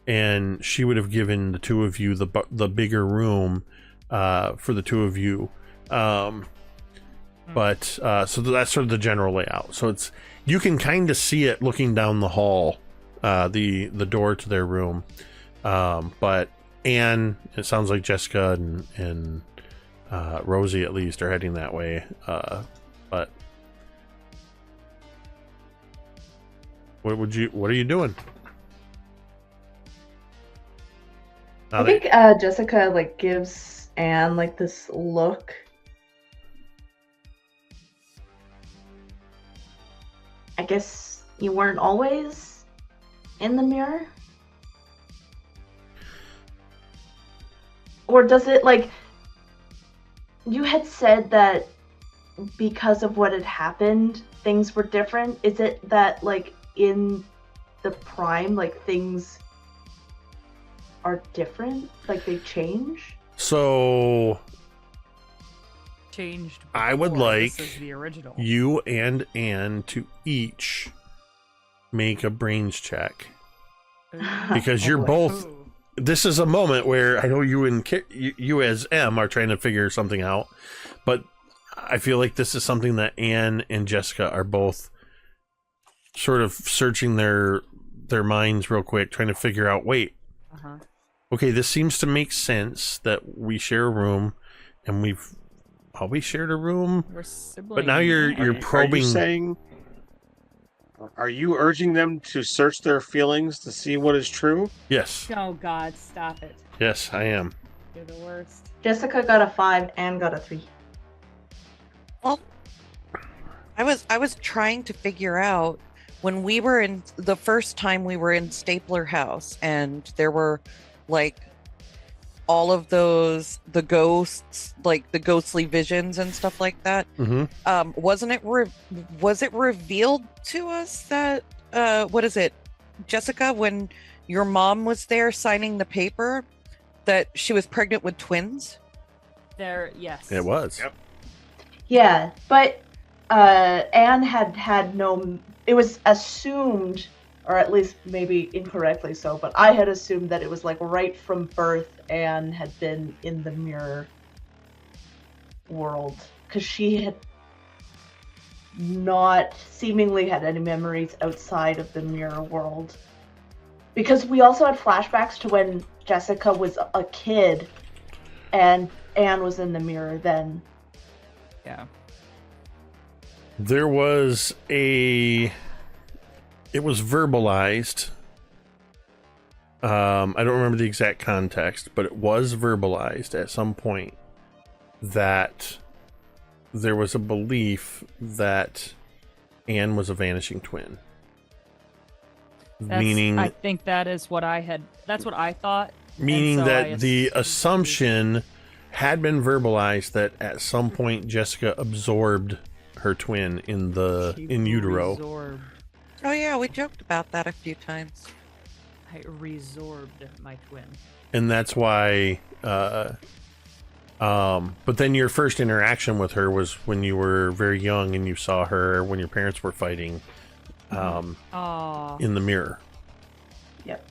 B: and she would have given the two of you the bigger room for the two of you. But so that's sort of the general layout. So it's, you can kind of see it looking down the hall, the door to their room. But Anne, it sounds like Jessica and Rosie at least are heading that way. But what are you doing?
E: I think Jessica like gives Anne like this look. I guess you weren't always in the mirror? Or does it, like, you had said that because of what had happened, things were different? Is it that, like, in the prime, like, things are different? Like they change?
B: So
A: Changed.
B: I would
A: before.
B: like
A: This is the original.
B: you and Anne to each make a brains check. Because you're
E: boy.
B: both.
A: Ooh.
B: This is a moment where I know you and you as M are trying to figure something out, but I feel like this is something that Anne and Jessica are both sort of searching their minds real quick, trying to figure out. Wait,
A: Uh-huh.
B: okay, this seems to make sense that we share a room, and we've always shared a room.
A: We're siblings.
B: But now you're probing.
F: Are you saying? Are you urging them to search their feelings to see what is true?
B: Yes,
A: Oh God, stop it!
B: yes, I am.
A: You're the worst.
E: Jessica got a 5 and got a 3.
C: Well, I was trying to figure out when we were in the first time we were in Stapler House, and there were like all of the ghosts, like the ghostly visions and stuff like that.
B: Mm-hmm.
C: Was it revealed to us that what is it, Jessica, when your mom was there signing the paper, that she was pregnant with twins?
A: Yes.
B: It was.
F: Yep.
E: Yeah, but Anne had no. It was assumed, or at least maybe incorrectly so, but I had assumed that it was like right from birth Anne had been in the mirror world, because she had not seemingly had any memories outside of the mirror world. Because we also had flashbacks to when Jessica was a kid and Anne was in the mirror then.
A: Yeah.
B: There was it was verbalized. I don't remember the exact context, but it was verbalized at some point that there was a belief that Anne was a vanishing twin.
A: I think that is what that's what I thought.
B: Meaning
A: and so
B: that
A: I
B: the
A: assumed-
B: assumption had been verbalized that at some point Jessica absorbed her twin in utero.
A: Resorbed.
C: Oh yeah, we joked about that a few times.
A: I resorbed my twin.
B: And that's why but then your first interaction with her was when you were very young and you saw her when your parents were fighting
A: Aw.
B: in the mirror.
E: Yep.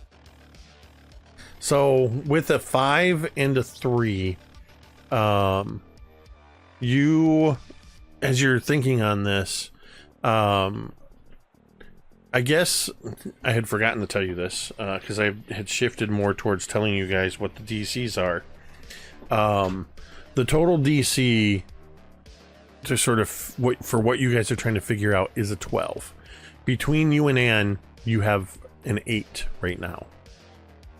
B: So with a 5 and a 3, you, as you're thinking on this, I guess I had forgotten to tell you this because I had shifted more towards telling you guys what the DCs are. The total DC to sort of for what you guys are trying to figure out is a 12. Between you and Anne, you have an 8 right now.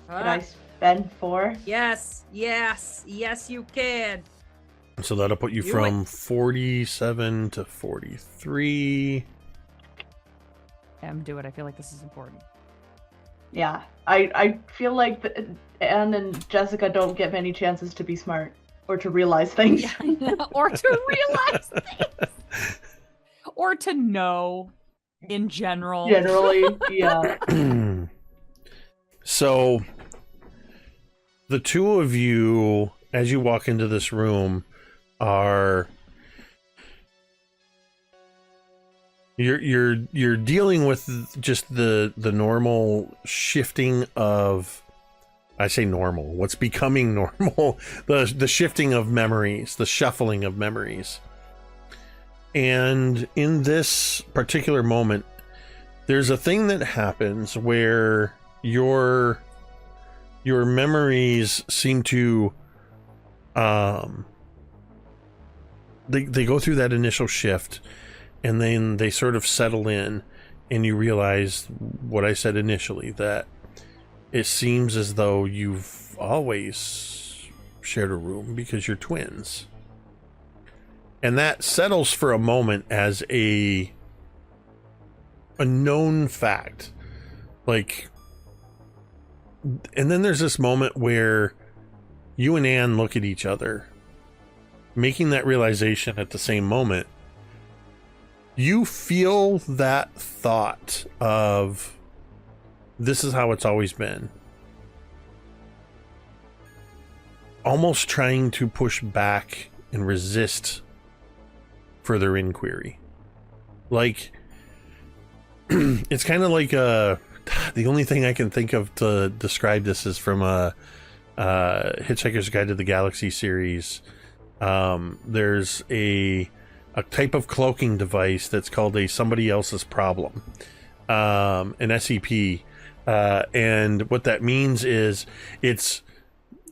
E: Did I spend 4?
A: Yes, you can.
B: So that'll put you
A: Do
B: from 47 to 43.
A: Do it. I feel like this is important.
E: Yeah. I feel like Anne and Jessica don't get many chances to be smart or to realize things.
A: Or to realize things. Or to know in general.
E: Generally, yeah.
B: So the two of you, as you walk into this room, are you're dealing with just the normal shifting of, I say normal, what's becoming normal, the shifting of memories, the shuffling of memories. And in this particular moment, there's a thing that happens where your memories seem to they go through that initial shift, and then they sort of settle in, and you realize what I said initially, that it seems as though you've always shared a room because you're twins. And that settles for a moment as a known fact. Like, and then there's this moment where you and Anne look at each other, making that realization at the same moment. You feel that thought of, this is how it's always been. almost trying to push back and resist further inquiry. Like, it's kind of like the only thing I can think of to describe this is from a Hitchhiker's Guide to the Galaxy series. There's a type of cloaking device that's called a somebody else's problem, an SEP. And what that means is it's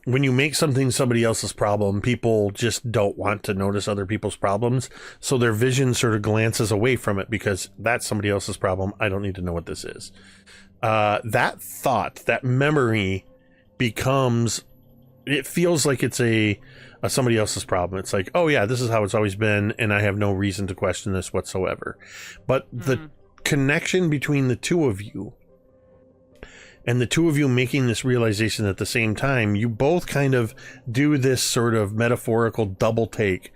B: when you make something somebody else's problem, people just don't want to notice other people's problems. So their vision sort of glances away from it because that's somebody else's problem. I don't need to know what this is. That thought, that memory becomes, it feels like it's a somebody else's problem. It's like, oh yeah, this is how it's always been, and I have no reason to question this whatsoever. But the connection between the two of you, and the two of you making this realization at the same time, you both kind of do this sort of metaphorical double take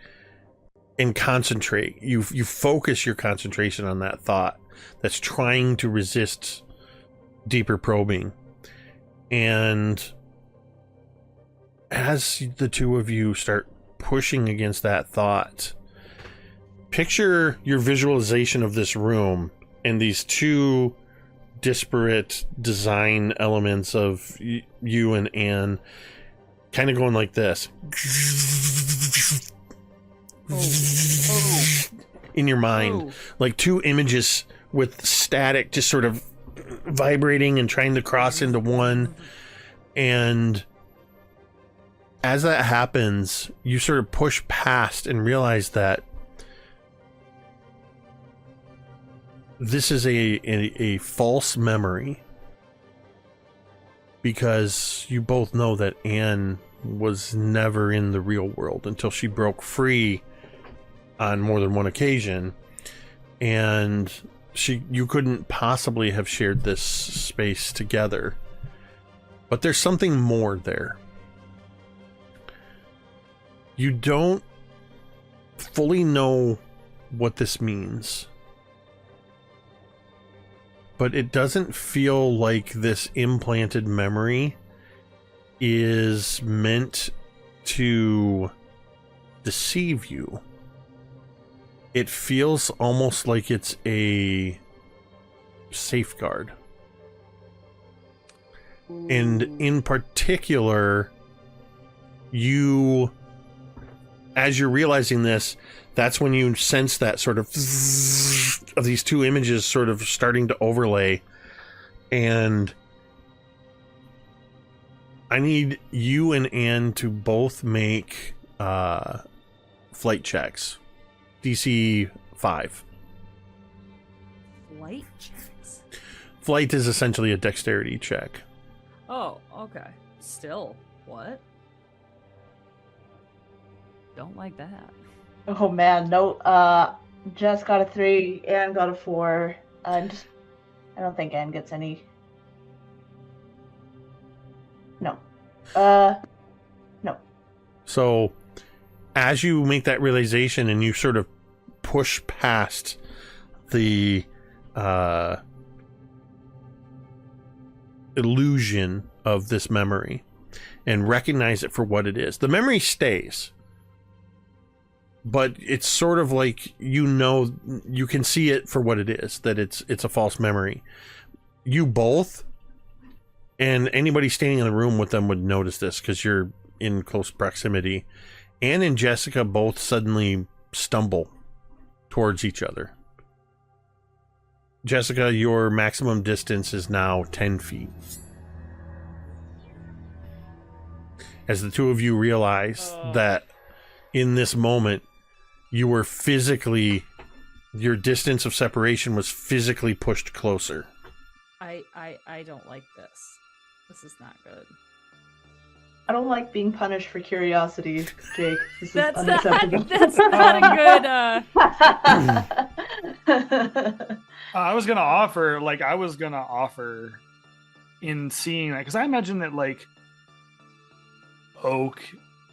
B: and concentrate. You focus your concentration on that thought that's trying to resist deeper probing. And as the two of you start pushing against that thought, picture your visualization of this room and these two disparate design elements of you and Anne kind of going like this. In your mind. Like two images with static just sort of vibrating and trying to cross into one. And as that happens, you sort of push past and realize that this is a false memory, because you both know that Anne was never in the real world until she broke free on more than one occasion, and you couldn't possibly have shared this space together. But there's something more there. You don't fully know what this means, but it doesn't feel like this implanted memory is meant to deceive you. It feels almost like it's a safeguard. And in particular, as you're realizing this, that's when you sense that sort of these two images sort of starting to overlay. And I need you and Anne to both make flight checks. DC 5.
A: Flight checks?
B: Flight is essentially a dexterity check.
A: Oh, okay. Still, what? Don't like that.
E: Oh man, no. Jess got a 3, Anne got a 4, and I don't think Anne gets any. No. No.
B: So, as you make that realization and you sort of push past the illusion of this memory and recognize it for what it is, the memory stays. But it's sort of like, you can see it for what it is, that it's a false memory. You both, and anybody standing in the room with them would notice this because you're in close proximity. Anne and Jessica both suddenly stumble towards each other. Jessica, your maximum distance is now 10 feet. As the two of you realize that in this moment, you were your distance of separation was physically pushed closer.
A: I don't like this. This is not good.
E: I don't like being punished for curiosity, Jake. This is
A: That's
E: unacceptable.
A: That's not a good.
D: I was gonna offer in seeing that, because I imagine that like Oak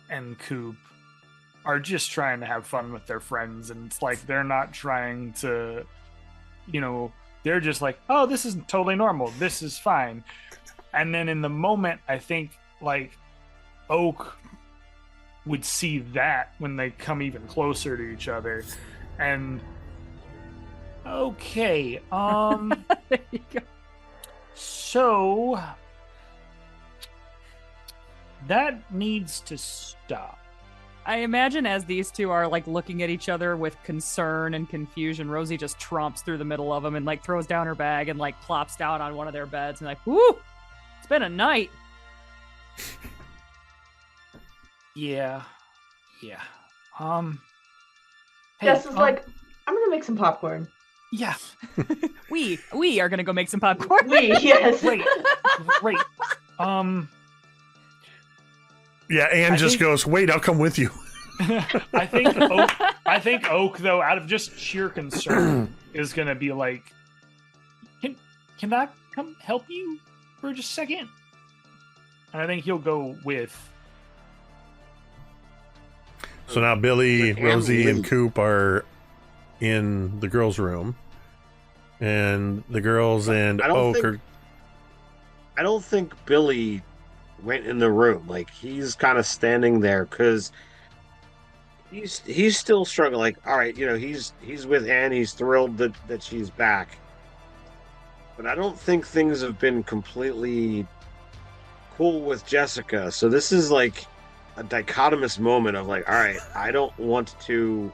D: and Coop are just trying to have fun with their friends, and it's like they're not trying to, they're just like, oh, this is totally normal, this is fine. And then in the moment, I think like Oak would see that when they come even closer to each other. And okay,
A: There you go.
D: so that needs to stop.
A: I imagine as these two are like looking at each other with concern and confusion, Rosie just tromps through the middle of them and like throws down her bag and like plops down on one of their beds and like, whoo, it's been a night.
D: Yeah. Hey,
E: Jess is like, I'm gonna make some popcorn.
D: yeah.
A: We are gonna go make some popcorn.
E: Yes.
D: Great.
B: Yeah, Anne
D: I
B: just
D: think-
B: goes, wait, I'll come with you.
D: I think Oak, though, out of just sheer concern, is gonna be like, can I come help you for just a second? And I think he'll go with.
B: So now Billy,
F: Like,
B: Rosie,
F: Anne
B: and Coop are in the girls' room. And the girls and
F: I don't
B: Oak
F: think-
B: are...
F: I don't think Billy went in the room. Like, he's kind of standing there because he's still struggling. Like, all right, he's with Anne. He's thrilled that she's back. But I don't think things have been completely cool with Jessica. So this is like a dichotomous moment of like, all right, I don't want to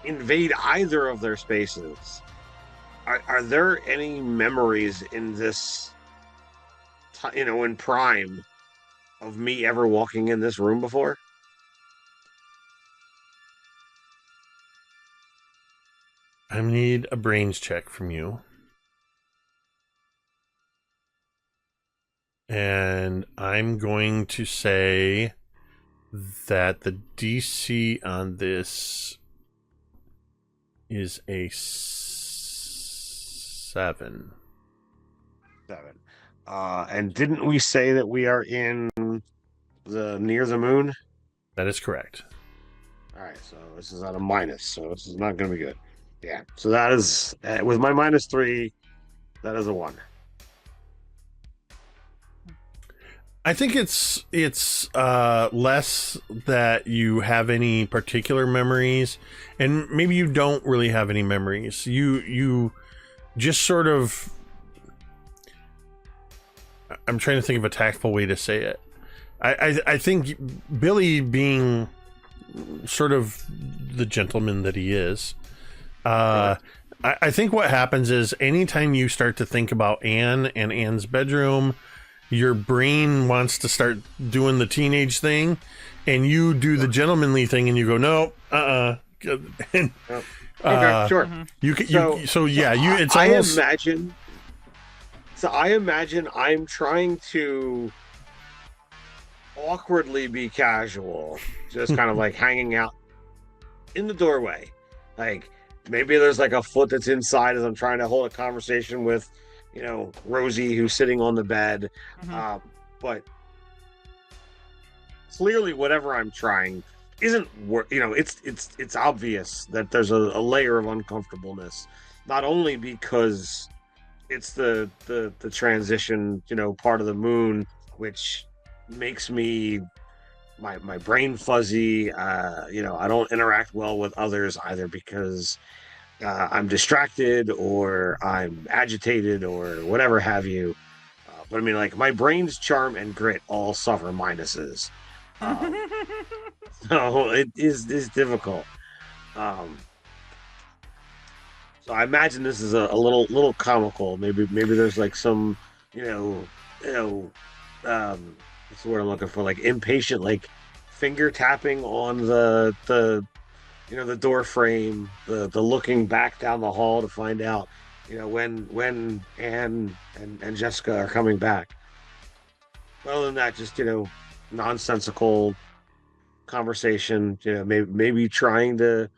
F: invade either of their spaces. Are there any memories in this, in Prime, of me ever walking in this room before?
B: I need a brains check from you. And I'm going to say that the DC on this is a 7.
F: 7. And didn't we say that we are in the near the moon?
B: That is correct.
F: All right, so this is at a minus, so this is not going to be good. Yeah, so that is, with my -3, that is a 1.
B: I think it's less that you have any particular memories, and maybe you don't really have any memories. You just sort of... I'm trying to think of a tactful way to say it. I think Billy, being sort of the gentleman that he is, I think what happens is anytime you start to think about Anne and Anne's bedroom, your brain wants to start doing the teenage thing, and you do the gentlemanly thing, and you go, no, and,
F: Okay, sure.
B: It's
F: I
B: almost...
F: imagine. So I imagine I'm trying to awkwardly be casual, just kind of like hanging out in the doorway. Like, maybe there's like a foot that's inside as I'm trying to hold a conversation with, Rosie, who's sitting on the bed.
A: Mm-hmm.
F: But clearly, whatever I'm trying isn't it's obvious that there's a layer of uncomfortableness, not only because it's the transition, part of the moon, which makes me my brain fuzzy. I don't interact well with others either because I'm distracted or I'm agitated or whatever have you. But I mean, like, my brain's charm and grit all suffer minuses. So it is difficult. So I imagine this is a little comical. Maybe there's like some, what's the word I'm looking for? Like impatient, like finger tapping on the door frame, the looking back down the hall to find out, when Anne and Jessica are coming back. Other than that, just nonsensical conversation. Maybe trying to.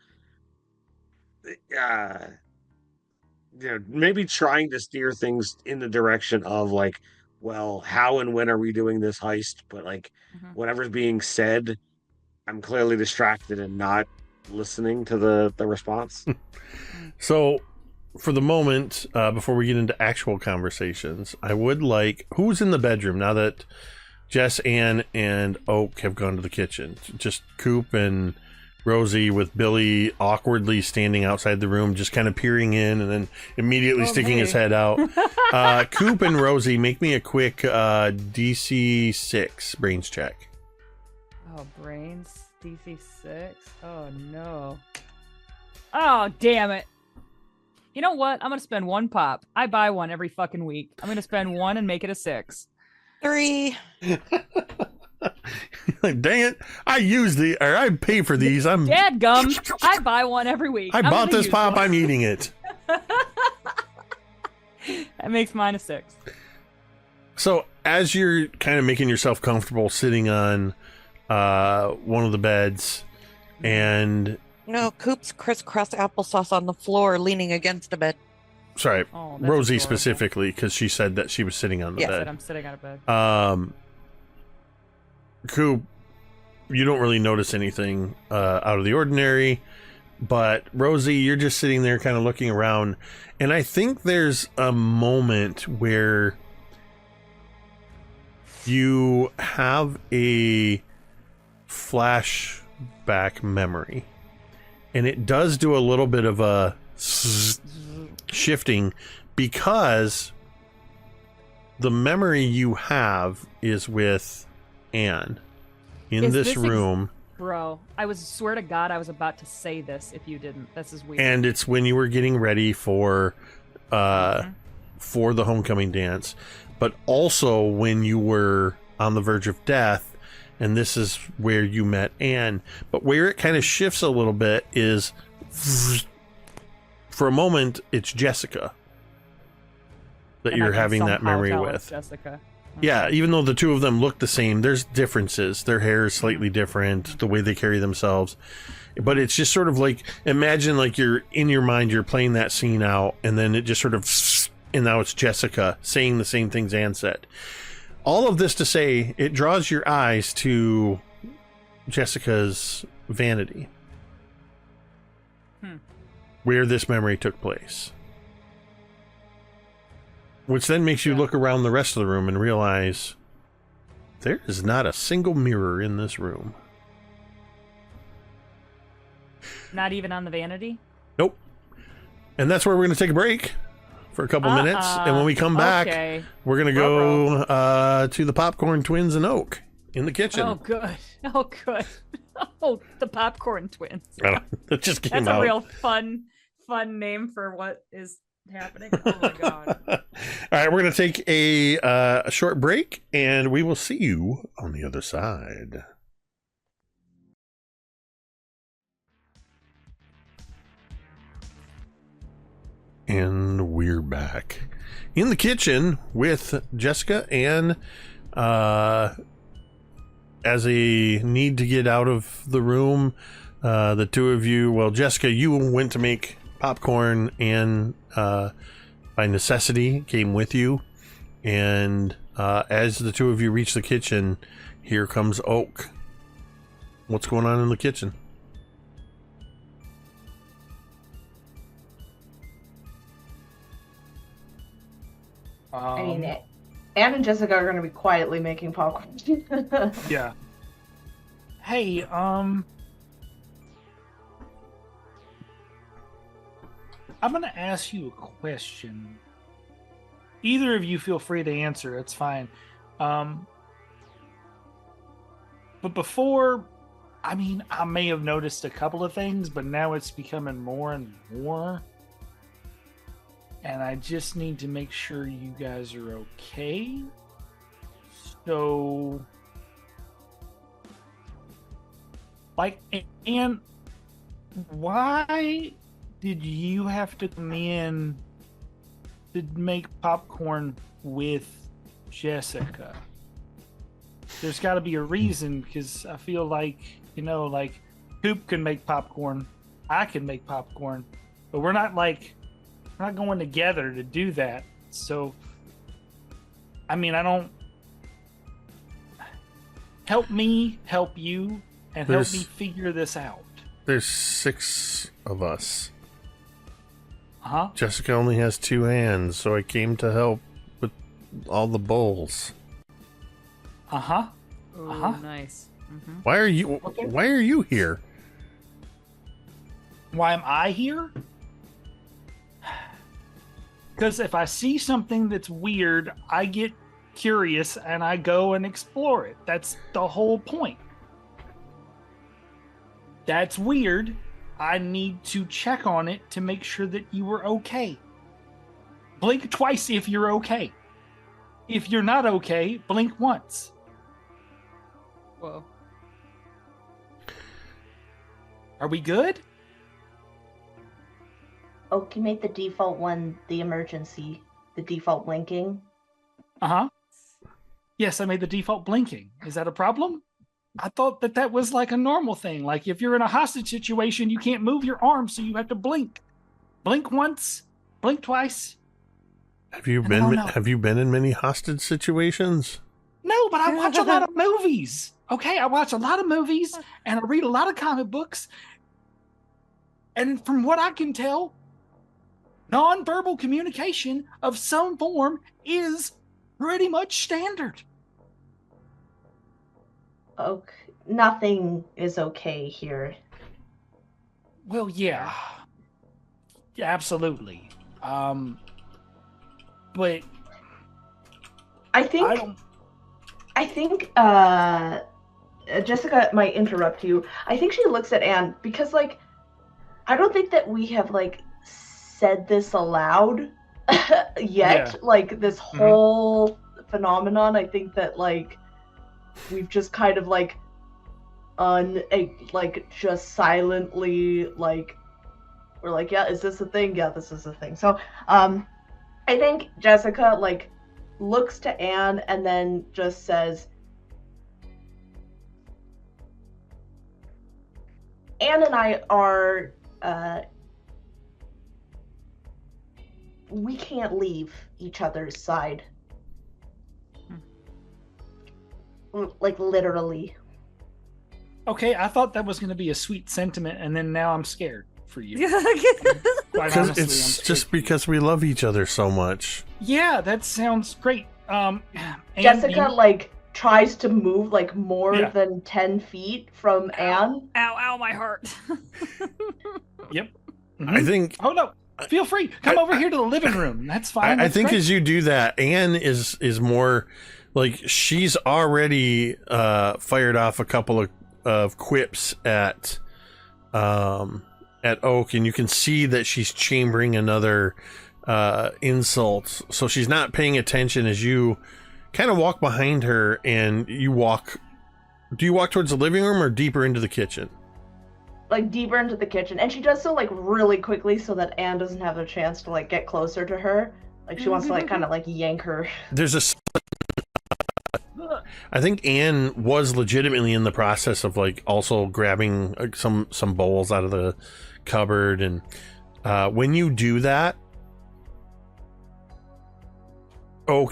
F: Maybe trying to steer things in the direction of like, well, how and when are we doing this heist? But like, whatever's being said, I'm clearly distracted and not listening to the response.
B: So, for the moment, before we get into actual conversations, I would like... Who's in the bedroom now that Jess, Ann, and Oak have gone to the kitchen. Just Coop and Rosie with Billy awkwardly standing outside the room, just kind of peering in and then immediately sticking his head out. Coop and Rosie, make me a quick DC 6 brains check.
A: Oh, brains. DC 6. Oh, no. Oh, damn it. You know what? I'm going to spend 1 pop. I buy one every fucking week. I'm going to spend 1 and make it a 6.
C: 3.
B: Like, dang it. I pay for these.
A: Dadgum. I buy one every week.
B: I bought this pop.
A: One.
B: I'm eating it.
A: That makes mine a 6.
B: So as you're kind of making yourself comfortable sitting on one of the beds and...
C: No, Coop's crisscross applesauce on the floor leaning against a bed.
B: Sorry,
A: Oh,
B: Rosie
A: adorable.
B: specifically, because she said that she was sitting on the
C: Yeah.
B: bed.
A: I'm sitting on a bed.
B: Coop, you don't really notice anything out of the ordinary, but Rosie, you're just sitting there kind of looking around, and I think there's a moment where you have a flashback memory, and it does do a little bit of a shifting, because the memory you have is with Anne in
A: Is
B: this
A: this
B: room,
A: Bro, I swear to God, I was about to say this if you didn't. This is weird.
B: and it's when you were getting ready for the homecoming dance, but also when you were on the verge of death, and this is where you met Anne. But where it kind of shifts a little bit is, for a moment, it's Jessica that
A: And I
B: you're
A: can
B: having that
A: somehow
B: memory
A: tell it's
B: with.
A: Jessica.
B: Yeah, even though the two of them look the same, there's differences. Their hair is slightly different, the way they carry themselves. But it's just sort of like, imagine like you're in your mind, you're playing that scene out, and then it just sort of, and now it's Jessica saying the same things Anne said. All of this to say, it draws your eyes to Jessica's vanity, where this memory took place. Which then makes you look around the rest of the room and realize there is not a single mirror in this room.
A: Not even on the vanity?
B: Nope. And that's where we're going to take a break for a couple minutes. And when we come back,
A: Okay.
B: we're going to go to the Popcorn Twins and Oak in the kitchen.
A: Oh, good. Oh, good. Oh, the Popcorn Twins.
B: It just came
A: That's
B: out.
A: a real fun name for what is happening. Oh, my God.
B: All right, we're going to take a short break, and we will see you on the other side. And we're back in the kitchen with Jessica, and as a need to get out of the room, the two of you, well, Jessica, you went to make popcorn, and by necessity came with you. And as the two of you reach the kitchen, here comes Oak. What's going on in the kitchen?
E: I mean, Anne and Jessica are going to be quietly making popcorn.
D: Yeah. Hey, I'm gonna ask you a question. Either of you feel free to answer, it's fine. But before, I mean, I may have noticed a couple of things, but now it's becoming more and more. And I just need to make sure you guys are okay. So, like, and why did you have to come in to make popcorn with Jessica? There's got to be a reason, because I feel like, you know, like, Coop can make popcorn, I can make popcorn, but we're not going together to do that. So, I mean, I don't... Help me help you, and help me figure this out.
B: There's 6 of us.
D: Huh?
B: Jessica only has 2 hands, so I came to help with all the bowls.
D: Uh-huh.
A: Ooh,
D: Uh-huh.
A: nice. Mm-hmm.
B: Why are you here?
D: Why am I here? Because if I see something that's weird, I get curious and I go and explore it. That's the whole point. That's weird. I need to check on it to make sure that you were okay. Blink twice if you're okay. If you're not okay, blink once.
A: Whoa.
D: Are we good?
E: Oh, you made the default one the emergency, the default blinking.
D: Uh-huh. Yes, I made the default blinking. Is that a problem? I thought that was like a normal thing. Like if you're in a hostage situation, you can't move your arm, so you have to blink. Blink once, blink twice.
B: Have you
D: don't know.
B: Have you been in many hostage situations?
D: No, but I watch a lot of movies. Okay, I watch a lot of movies and I read a lot of comic books. And from what I can tell, nonverbal communication of some form is pretty much standard.
E: Okay, nothing is okay here.
D: Well, yeah. Yeah, absolutely. But
E: I think Jessica might interrupt you. I think she looks at Anne because, like, I don't think that we have, like, said this aloud yet.
D: Yeah.
E: Like, this whole phenomenon. I think that, like, we've just kind of, like, just silently, like, we're like, yeah, is this a thing? Yeah, this is a thing. So, I think Jessica, like, looks to Anne and then just says, Anne and I are, we can't leave each other's side. Like, literally.
D: okay, I thought that was going to be a sweet sentiment, and then now I'm scared for you. Quite
B: Because
D: honestly, I'm
B: it's
D: scared.
B: just because we love each other so much.
D: Yeah, that sounds great. And
E: Jessica,
D: you-
E: like, tries to move, like, more
D: Yeah.
E: than 10 feet from Anne.
A: Ow, my heart.
D: Yep.
B: I think
D: Oh no! Feel free. Come over here to the living room. That's fine.
B: I
D: That's
B: think
D: great.
B: as you do that, Anne is more like she's already fired off a couple of quips at Oak, and you can see that she's chambering another insult. So she's not paying attention as you kind of walk behind her, and you walk. Do you walk towards the living room or deeper into the kitchen?
E: Like, deeper into the kitchen. And she does so, like, really quickly so that Anne doesn't have a chance to, like, get closer to her. Like, she wants to, like, kind of, like, yank her.
B: There's I think Anne was legitimately in the process of, like, also grabbing some bowls out of the cupboard, and when you do that,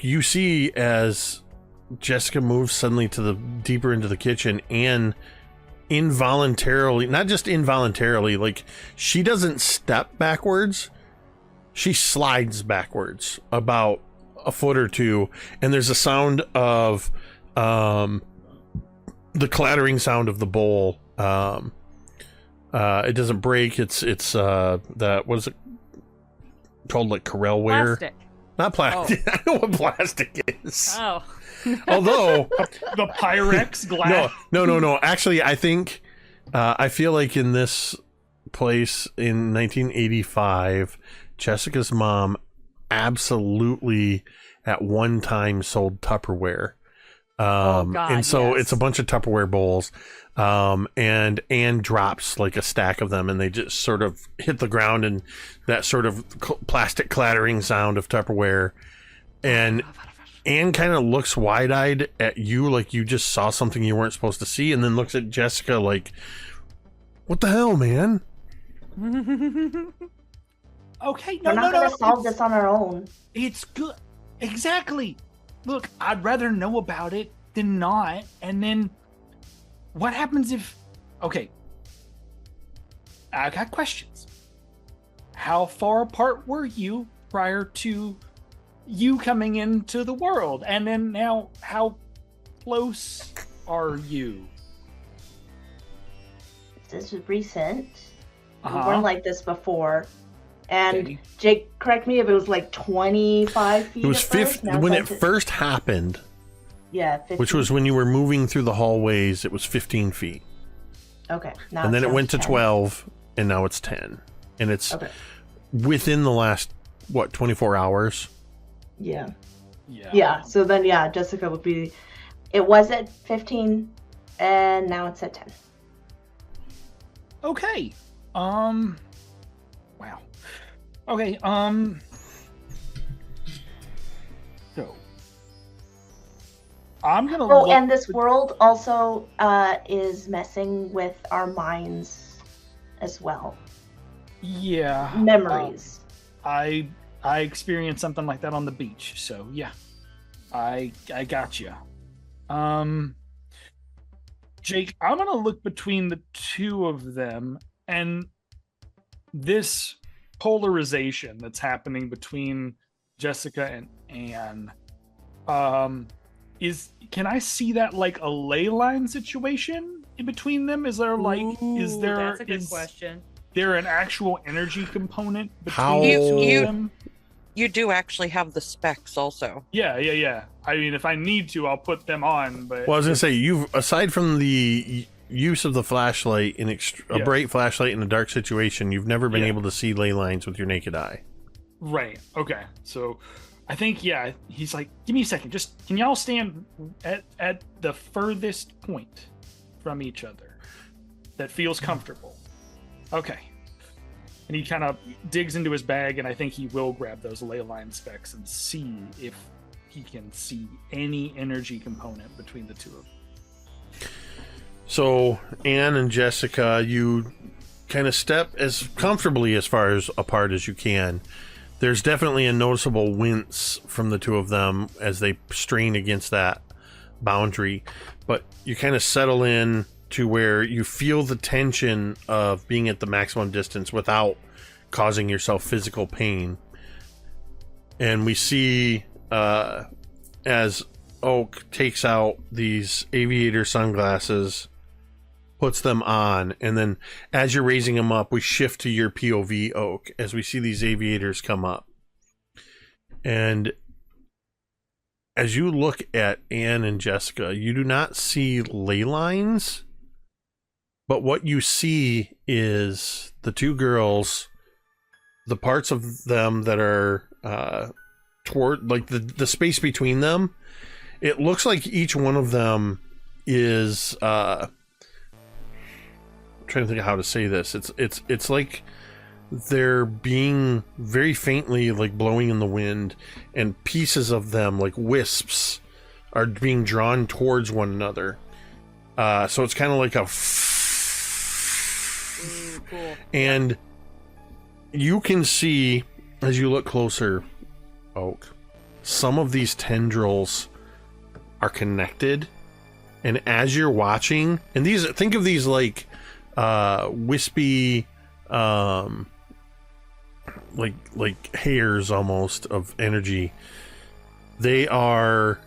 B: you see as Jessica moves suddenly to the deeper into the kitchen, Anne involuntarily, not just involuntarily, like, she doesn't step backwards, she slides backwards about a foot or two, and there's a sound of the clattering sound of the bowl. It doesn't break. It's that, what is it called, like Corelware?
A: Plastic.
B: Not plastic. I know what plastic is.
A: Oh.
B: Although
D: the Pyrex glass.
B: no. Actually, I think I feel like in this place in 1985, Jessica's mom absolutely at one time sold Tupperware.
A: God,
B: And so
A: yes.
B: it's a bunch of Tupperware bowls. And Anne drops like a stack of them, and they just sort of hit the ground, and that sort of plastic clattering sound of Tupperware. And Anne kind of looks wide-eyed at you like you just saw something you weren't supposed to see, and then looks at Jessica like, what the hell, man?
D: Okay,
E: We're
D: no.
E: not gonna solve this on our own.
D: It's good. Exactly. Look, I'd rather know about it than not. And then what happens if... Okay. I got questions. How far apart were you prior to you coming into the world? And then now, how close are you?
E: This is recent. We
D: Uh-huh.
E: weren't like this before. And
D: Okay.
E: Jake, correct me if it was like 25 feet
B: It was
E: at first.
B: 50
E: Now it's
B: when
E: like
B: it first happened,
E: yeah, 15.
B: which was when you were moving through the hallways. It was 15 feet,
E: Okay. Now
B: and then it
E: down
B: went to
E: 10.
B: 12, and now it's 10, and it's
E: Okay.
B: within the last 24 hours.
E: Yeah.
D: Yeah.
E: Yeah. So then, yeah, Jessica would be. It was at 15, and now it's at 10.
D: Okay. Wow. Okay. So I'm gonna.
E: Oh,
D: look
E: and this
D: for-
E: world also is messing with our minds as well.
D: Yeah.
E: Memories.
D: I experienced something like that on the beach. So yeah, I got you. Jake, I'm gonna look between the two of them and this polarization that's happening between Jessica and Anne. Can I see that like a ley line situation in between them? Is there like is
A: Ooh,
D: there
A: That's a good
D: is
A: question.
D: there an actual energy component
B: How-
D: between the two
C: You-
D: of them?
C: You do actually have the specs also.
D: Yeah. I mean, if I need to, I'll put them on. But
B: Well, I was gonna say, you've aside from the use of the flashlight in a
D: Yeah.
B: bright flashlight in a dark situation, you've never been
D: Yeah.
B: able to see ley lines with your naked eye.
D: right, okay. So, I think he's like, give me a second. Just can y'all stand at the furthest point from each other that feels comfortable? Okay. And he kind of digs into his bag, and I think he will grab those ley line specs and see if he can see any energy component between the two of them.
B: So, Anne and Jessica, you kind of step as comfortably as far as apart as you can. There's definitely a noticeable wince from the two of them as they strain against that boundary, but you kind of settle in to where you feel the tension of being at the maximum distance without causing yourself physical pain. And we see as Oak takes out these aviator sunglasses, puts them on, and then as you're raising them up, we shift to your POV, Oak, as we see these aviators come up. And as you look at Anne and Jessica, you do not see ley lines, but what you see is the two girls, the parts of them that are toward, like the space between them. It looks like each one of them is I'm trying to think of how to say this. It's like they're being very faintly like blowing in the wind, and pieces of them, like wisps, are being drawn towards one another. So it's kind of like a
A: Ooh, cool.
B: and you can see as you look closer, Oak, some of these tendrils are connected, and as you're watching, and these, think of these like wispy like hairs almost of energy. They are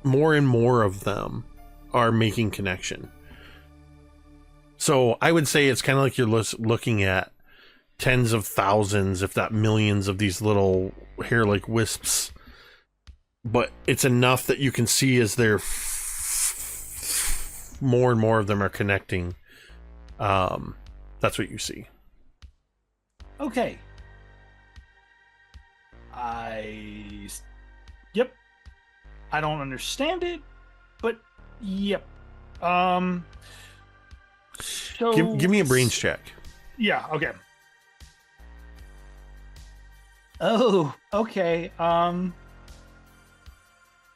B: more and more of them are making connection. So I would say it's kind of like you're looking at tens of thousands, if not millions, of these little hair-like wisps. But it's enough that you can see as they're more and more of them are connecting. That's what you see.
D: Okay. Yep. I don't understand it, but yep. So
B: Give me a brains check.
D: Yeah, okay. Oh, okay.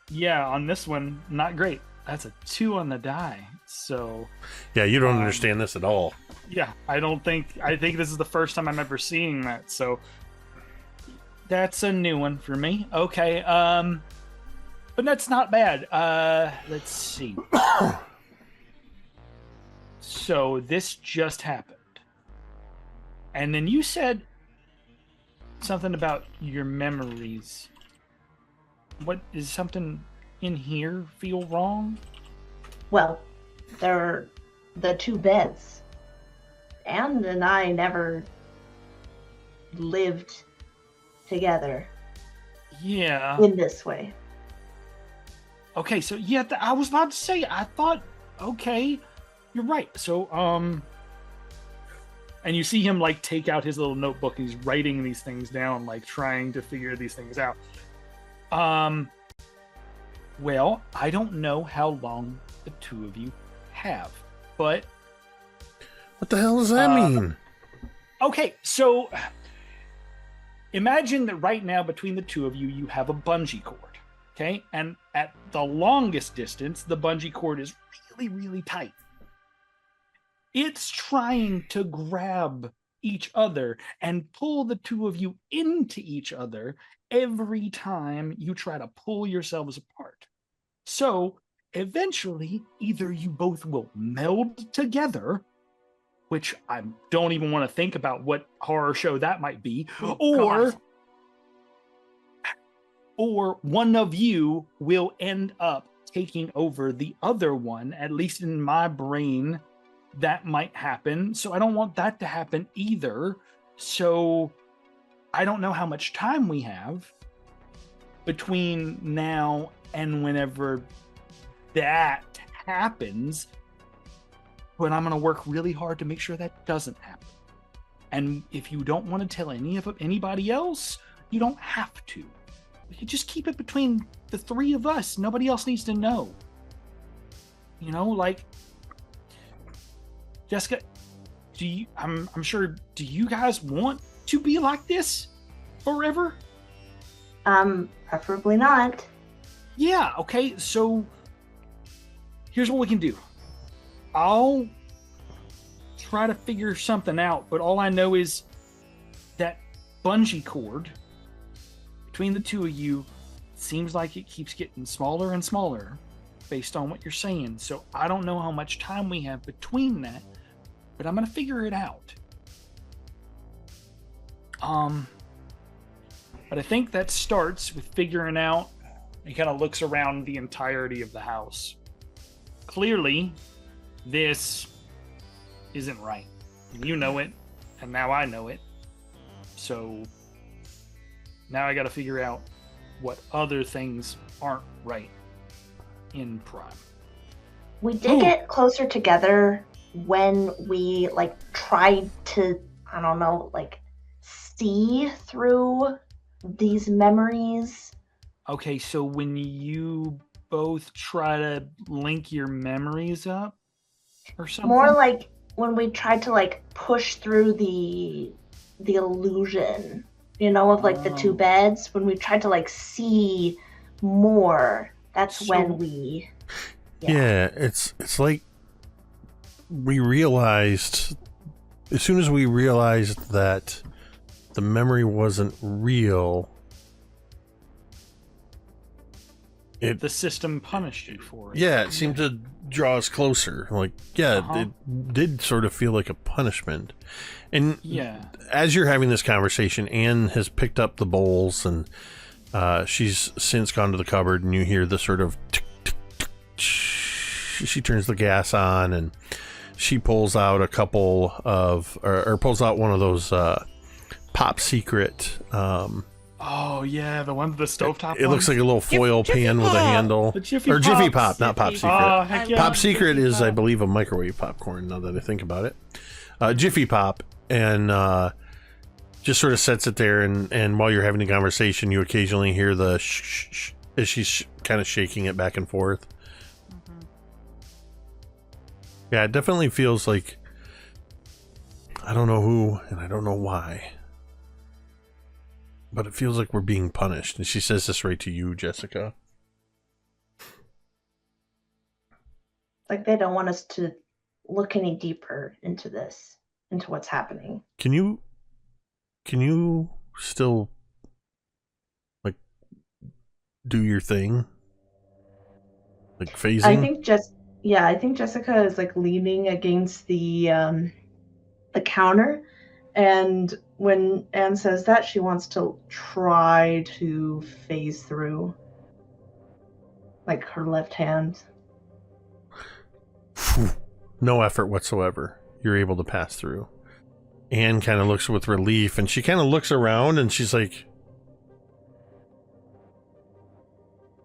D: Yeah, on this one, not great. That's a 2 on the die. So
B: Yeah, you don't understand this at all.
D: yeah, I think this is the first time I'm ever seeing that. So that's a new one for me. Okay. But that's not bad. Let's see. So this just happened. And then you said something about your memories. What is something in here feel wrong?
E: Well, there are the 2 beds. Anne and I never lived together
D: Yeah.
E: in this way.
D: Okay, so yeah, I was about to say, I thought, okay, you're right. So, and you see him like take out his little notebook and he's writing these things down, like trying to figure these things out. Well, I don't know how long the 2 of you have, but
B: What the hell does that mean?
D: okay, so imagine that right now between the 2 of you, you have a bungee cord. Okay, and at the longest distance, the bungee cord is really, really tight. It's trying to grab each other and pull the 2 of you into each other every time you try to pull yourselves apart. So eventually, either you both will meld together, which I don't even want to think about what horror show that might be, or one of you will end up taking over the other one. At least in my brain, that might happen. So I don't want that to happen either. So I don't know how much time we have between now and whenever that happens, but I'm going to work really hard to make sure that doesn't happen. And if you don't want to tell anybody else, you don't have to. You just keep it between the 3 of us. Nobody else needs to know. You know, like, Jessica, I'm sure, do you guys want to be like this forever?
E: Preferably not.
D: Yeah, okay, so here's what we can do. I'll try to figure something out, but all I know is that bungee cord between the 2 of you seems like it keeps getting smaller and smaller based on what you're saying. So I don't know how much time we have between that, but I'm going to figure it out. But I think that starts with figuring out. He kind of looks around the entirety of the house. Clearly, this isn't right. You know it, and now I know it. So now I got to figure out what other things aren't right in Prime.
E: We did get closer together when we like tried to, I don't know, like see through these memories.
D: Okay, so when you both try to link your memories up or something?
E: More like when we tried to like push through the illusion, you know, of like the 2 beds, when we tried to like see more, that's when we
B: Yeah, it's like we realized, as soon as we realized that the memory wasn't real,
D: the system punished you for it.
B: Yeah, it seemed to draw us closer. Like, it did sort of feel like a punishment. And as you're having this conversation, Anne has picked up the bowls, and she's since gone to the cupboard, and you hear the sort of tick, tick, tick, she turns the gas on, and she pulls out a couple of, or pulls out one of those Pop Secret.
D: Oh yeah, the one with the stovetop.
B: It looks like a little foil pan with a handle. Jiffy Pop, not Pop Secret.
D: Oh, heck yeah.
B: Pop Secret is, I believe, a microwave popcorn. Now that I think about it, Jiffy Pop, and just sort of sets it there. And while you're having a conversation, you occasionally hear the shh, shh, as she's kind of shaking it back and forth. Mm-hmm. Yeah, it definitely feels like, I don't know who and I don't know why, but it feels like we're being punished. And she says this right to you, Jessica.
E: Like they don't want us to look any deeper into this, into what's happening.
B: Can you still like do your thing? Like phasing?
E: I think I think Jessica is like leaning against the counter, and when Anne says that, she wants to try to phase through. like her left hand.
B: No effort whatsoever. You're able to pass through. Anne kind of looks with relief, and she kind of looks around, and she's like...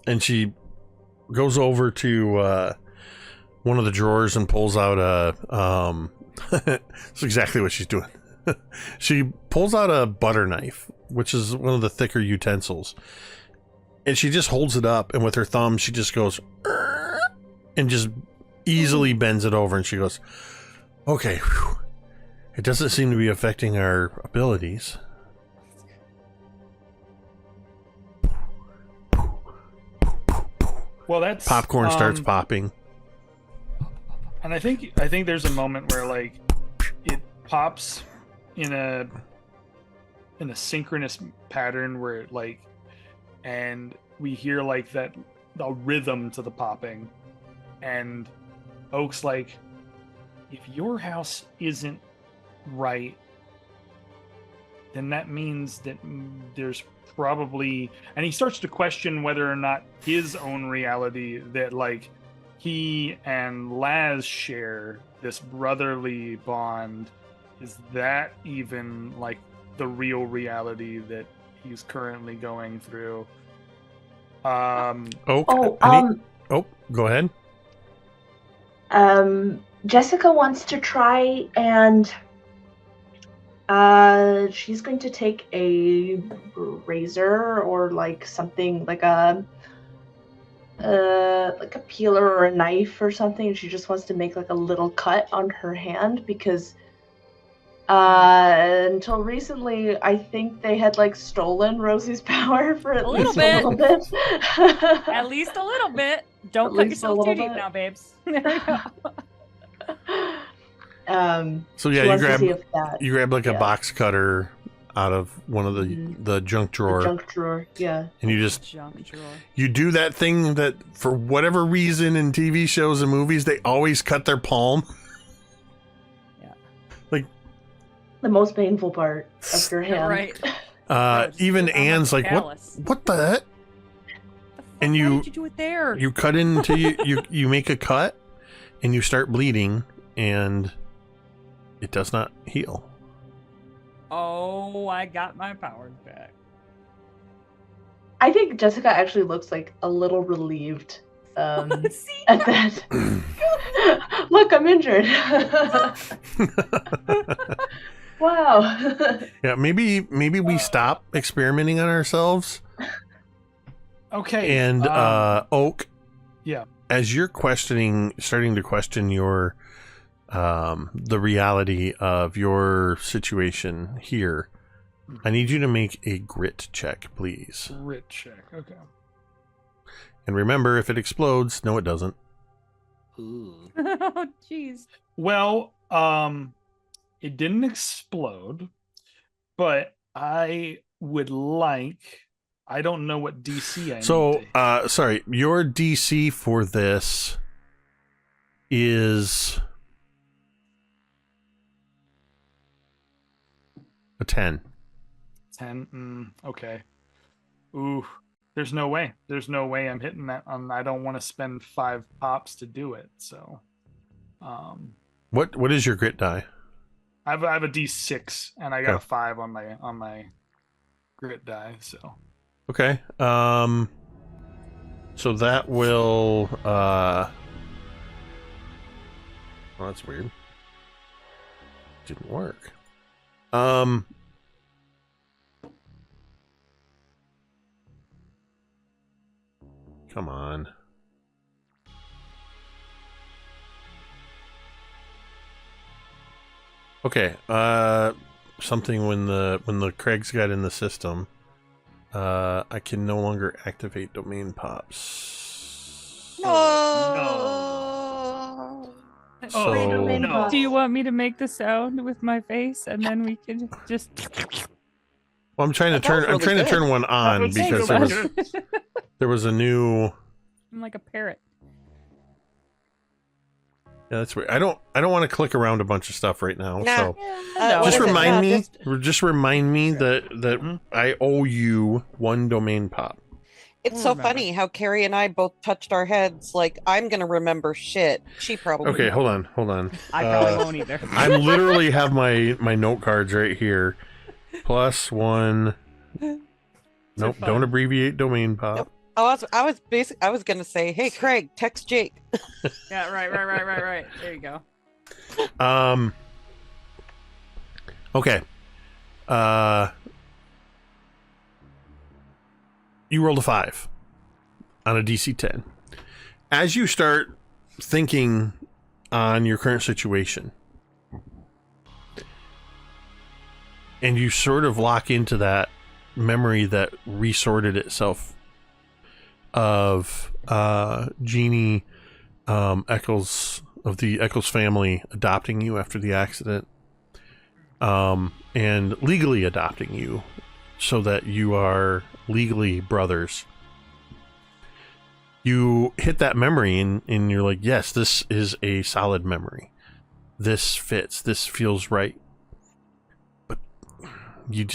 B: And she goes over to one of the drawers and pulls out a... That's exactly what she's doing. She pulls out a butter knife, which is one of the thicker utensils. And she just holds it up, and with her thumb, she just goes... And just easily bends it over, and she goes, okay, whew. It doesn't seem to be affecting our abilities.
D: Well, that's
B: Popcorn starts popping.
D: And I think there's a moment where like it pops in a synchronous pattern where it like, and we hear like that the rhythm to the popping, and Oak's like, if your house isn't right, then that means that there's probably, and he starts to question whether or not his own reality that like he and Laz share this brotherly bond, is that even like the real reality that he's currently going through?
B: Go ahead.
E: Jessica wants to try and she's going to take a razor or like something like a peeler or a knife or something, and she just wants to make like a little cut on her hand because until recently I think they had like stolen Rosie's power for at least a little bit.
A: At least a little bit. Don't cut yourself too deep now, babes. There we go.
B: So yeah, you grab like a box cutter out of one of the junk drawer.
E: The junk drawer, yeah.
B: And you just you do that thing that for whatever reason in TV shows and movies they always cut their palm.
A: Yeah.
B: Like
E: the most painful part of your hand.
A: Right.
B: Even Anne's like, what the heck? And
A: why did you do it there?
B: You cut into you make a cut and you start bleeding and it does not heal.
A: Oh, I got my powers back.
E: I think Jessica actually looks like a little relieved at that. Look, I'm injured. Wow.
B: Yeah, maybe we stop experimenting on ourselves.
D: Okay.
B: And Oak.
D: Yeah.
B: As you're starting to question your the reality of your situation here, I need you to make a grit check, please.
D: Grit check, okay.
B: And remember, if it explodes, no, it doesn't.
A: Oh, jeez.
D: Well, it didn't explode, but I would like. I don't know what DC I need.
B: So, sorry, your DC for this is a 10.
D: 10? Okay. Ooh, there's no way. There's no way I'm hitting that. I don't want to spend 5 pops to do it, so...
B: What is your grit die?
D: I have a D6, and I got a 5 on my grit die, so...
B: Okay. So that will oh, that's weird. Didn't work. Come on. Okay. Something when the Craigs got in the system. I can no longer activate domain pops.
C: No.
B: So,
A: Do you want me to make the sound with my face and then we can just...
B: well, I'm trying to turn one on because there was a new...
A: I'm like a parrot.
B: Yeah, that's weird. I don't want to click around a bunch of stuff right now.
C: Nah.
B: So
A: No.
B: just remind me.
C: Just-
B: Just remind me that I owe you 1 domain pop.
C: It's so funny how Carrie and I both touched our heads like I'm gonna remember shit. She probably
B: Okay,
C: won't.
B: hold on.
A: I probably won't either.
B: I'm literally have my note cards right here. +1. Nope,
A: fun.
B: don't abbreviate domain pop.
C: Nope. I was gonna say, hey Craig, text Jake.
A: Yeah, right. There you go.
B: Okay. You rolled a 5 on a DC 10. As you start thinking on your current situation, and you sort of lock into that memory that resorted itself of Jeannie Eccles, of the Eccles family, adopting you after the accident, and legally adopting you so that you are legally brothers. You hit that memory and you're like, yes, this is a solid memory. This fits. This feels right. But you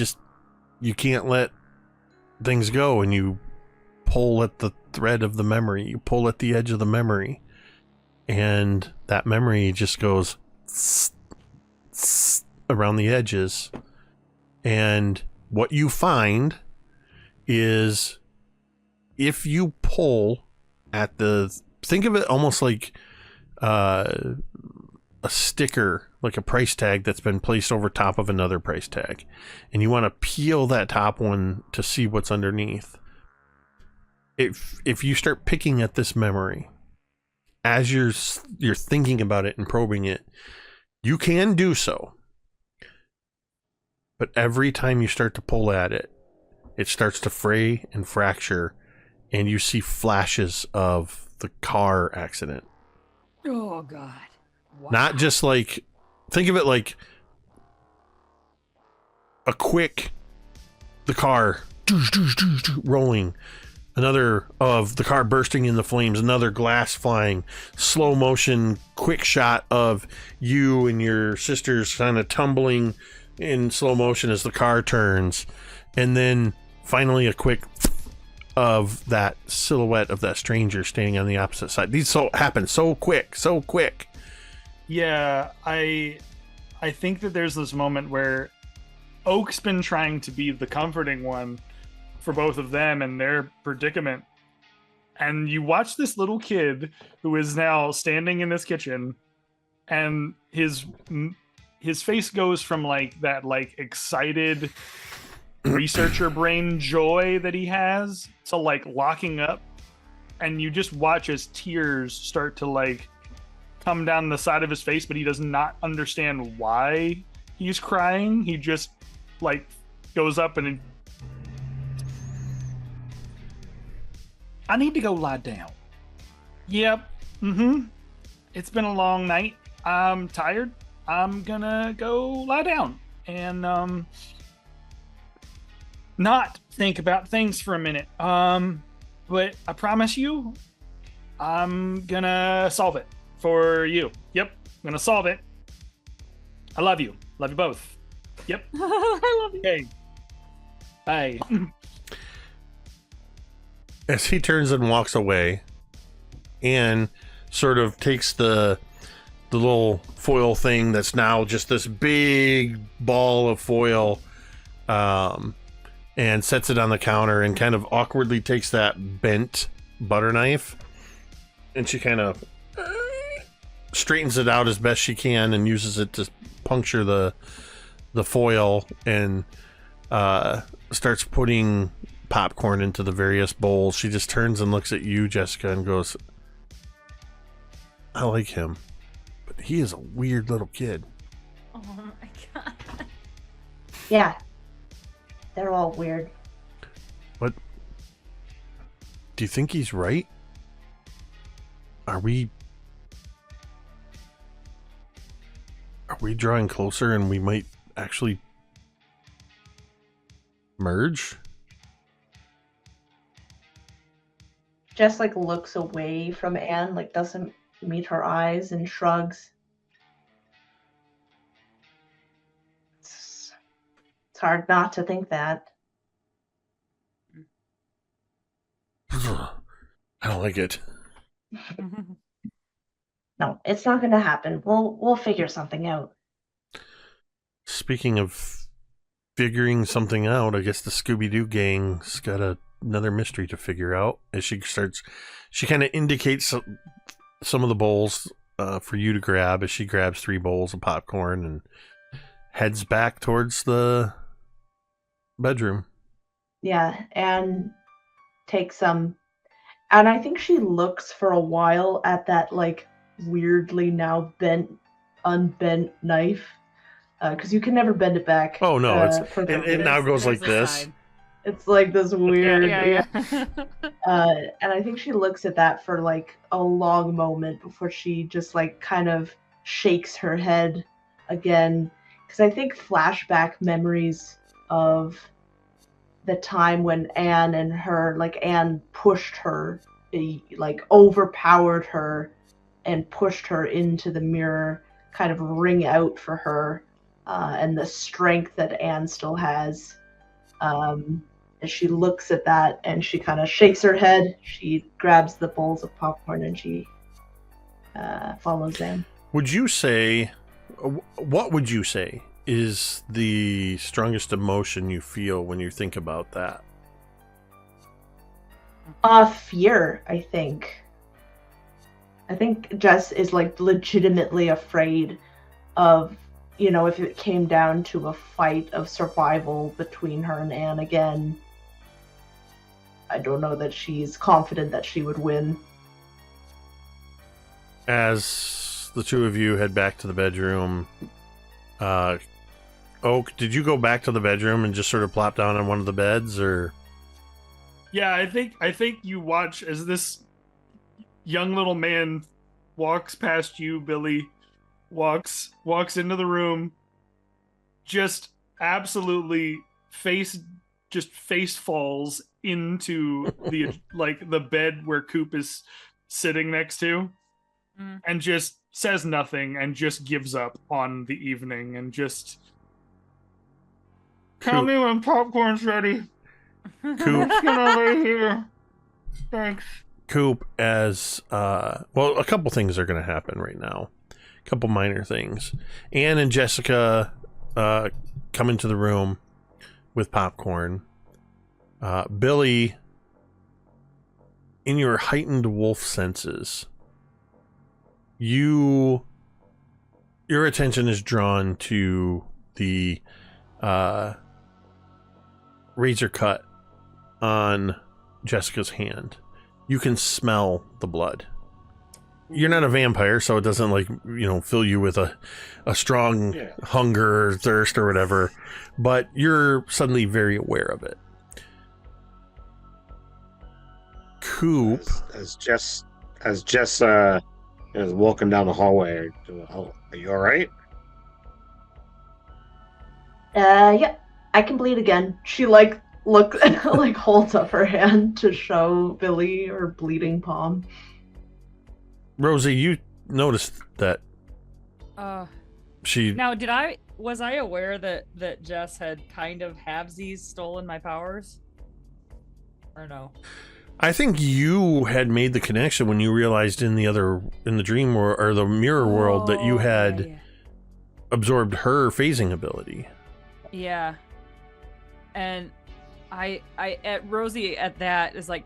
B: can't let things go, and you pull at the thread of the memory. You pull at the edge of the memory, and that memory just goes around the edges. And what you find is, if you pull at think of it almost like a sticker, like a price tag that's been placed over top of another price tag, and you want to peel that top one to see what's underneath. If you start picking at this memory as you're thinking about it and probing it, you can do so. But every time you start to pull at it, it starts to fray and fracture, and you see flashes of the car accident.
A: Oh God! Wow.
B: Not just like, think of it like a quick, the car rolling, another of the car bursting into flames, another glass flying, slow motion, quick shot of you and your sisters kind of tumbling in slow motion as the car turns, and then finally a quick of that silhouette of that stranger standing on the opposite side. These happen so quick.
D: Yeah, I think that there's this moment where Oak's been trying to be the comforting one for both of them and their predicament. And you watch this little kid who is now standing in this kitchen, and his face goes from like that like excited researcher brain joy that he has to like locking up, and you just watch as tears start to like come down the side of his face, but he does not understand why he's crying. He just like goes up and I need to go lie down. Yep. It's been a long night. I'm tired. I'm gonna go lie down and not think about things for a minute. But I promise you, I'm gonna solve it for you. Yep, I'm gonna solve it. I love you. Love you both. Yep.
A: I love you.
D: Okay. Bye.
B: As he turns and walks away, Anne sort of takes the little foil thing that's now just this big ball of foil, and sets it on the counter and kind of awkwardly takes that bent butter knife, and she kind of straightens it out as best she can and uses it to puncture the foil, and starts putting popcorn into the various bowls. She just turns and looks at you, Jessica, and goes, I like him, but he is a weird little kid.
A: Oh my God.
E: Yeah. They're all weird.
B: What? Do you think he's right? Are we drawing closer and we might actually merge?
E: Jess like looks away from Anne, like doesn't meet her eyes, and shrugs. It's hard not to think that.
B: I don't like it.
E: No, it's not gonna happen. We'll figure something out.
B: Speaking of figuring something out, I guess the Scooby-Doo gang's got another mystery to figure out. As she kind of indicates some of the bowls for you to grab as she grabs 3 bowls of popcorn and heads back towards the bedroom.
E: Yeah, and takes some, and I think she looks for a while at that like weirdly now unbent knife, because you can never bend it back.
B: Oh no,
E: it
B: now goes like
A: the
B: this.
A: side.
E: It's like this weird.
A: Yeah.
E: And I think she looks at that for like a long moment before she just like kind of shakes her head again, because I think flashback memories of the time when Anne pushed her, like overpowered her and pushed her into the mirror, kind of ring out for her, and the strength that Anne still has. As she looks at that and she kind of shakes her head, she grabs the bowls of popcorn and she follows Anne.
B: Would you say, what would you say is the strongest emotion you feel when you think about that?
E: Fear, I think. I think Jess is like legitimately afraid of, if it came down to a fight of survival between her and Anne again. I don't know that she's confident that she would win.
B: As the two of you head back to the bedroom, Oak, did you go back to the bedroom and just sort of plop down on one of the beds, or?
D: Yeah, I think you watch as this young little man walks past you, Billy, walks into the room, just absolutely face falls into the like the bed where Coop is sitting next to, and just says nothing and just gives up on the evening and just tell me when popcorn's ready.
B: Coop,
D: Get over here. Thanks.
B: Coop, as a couple things are going to happen right now. A couple minor things. Anne and Jessica come into the room with popcorn. Billy, in your heightened wolf senses, your attention is drawn to the razor cut on Jessica's hand. You can smell the blood. You're not a vampire, so it doesn't fill you with a strong hunger or thirst or whatever, but you're suddenly very aware of it. Coop,
F: as Jess is walking down the hallway, are you all right?
E: Yeah, I can bleed again. She look like holds up her hand to show Billy her bleeding palm.
B: Rosie, you noticed that she.
A: Now, was I aware that Jess had kind of halvesies stolen my powers? Or no?
B: I think you had made the connection when you realized in the dream or the mirror world that you had absorbed her phasing ability.
A: Yeah. And at Rosie at that is like,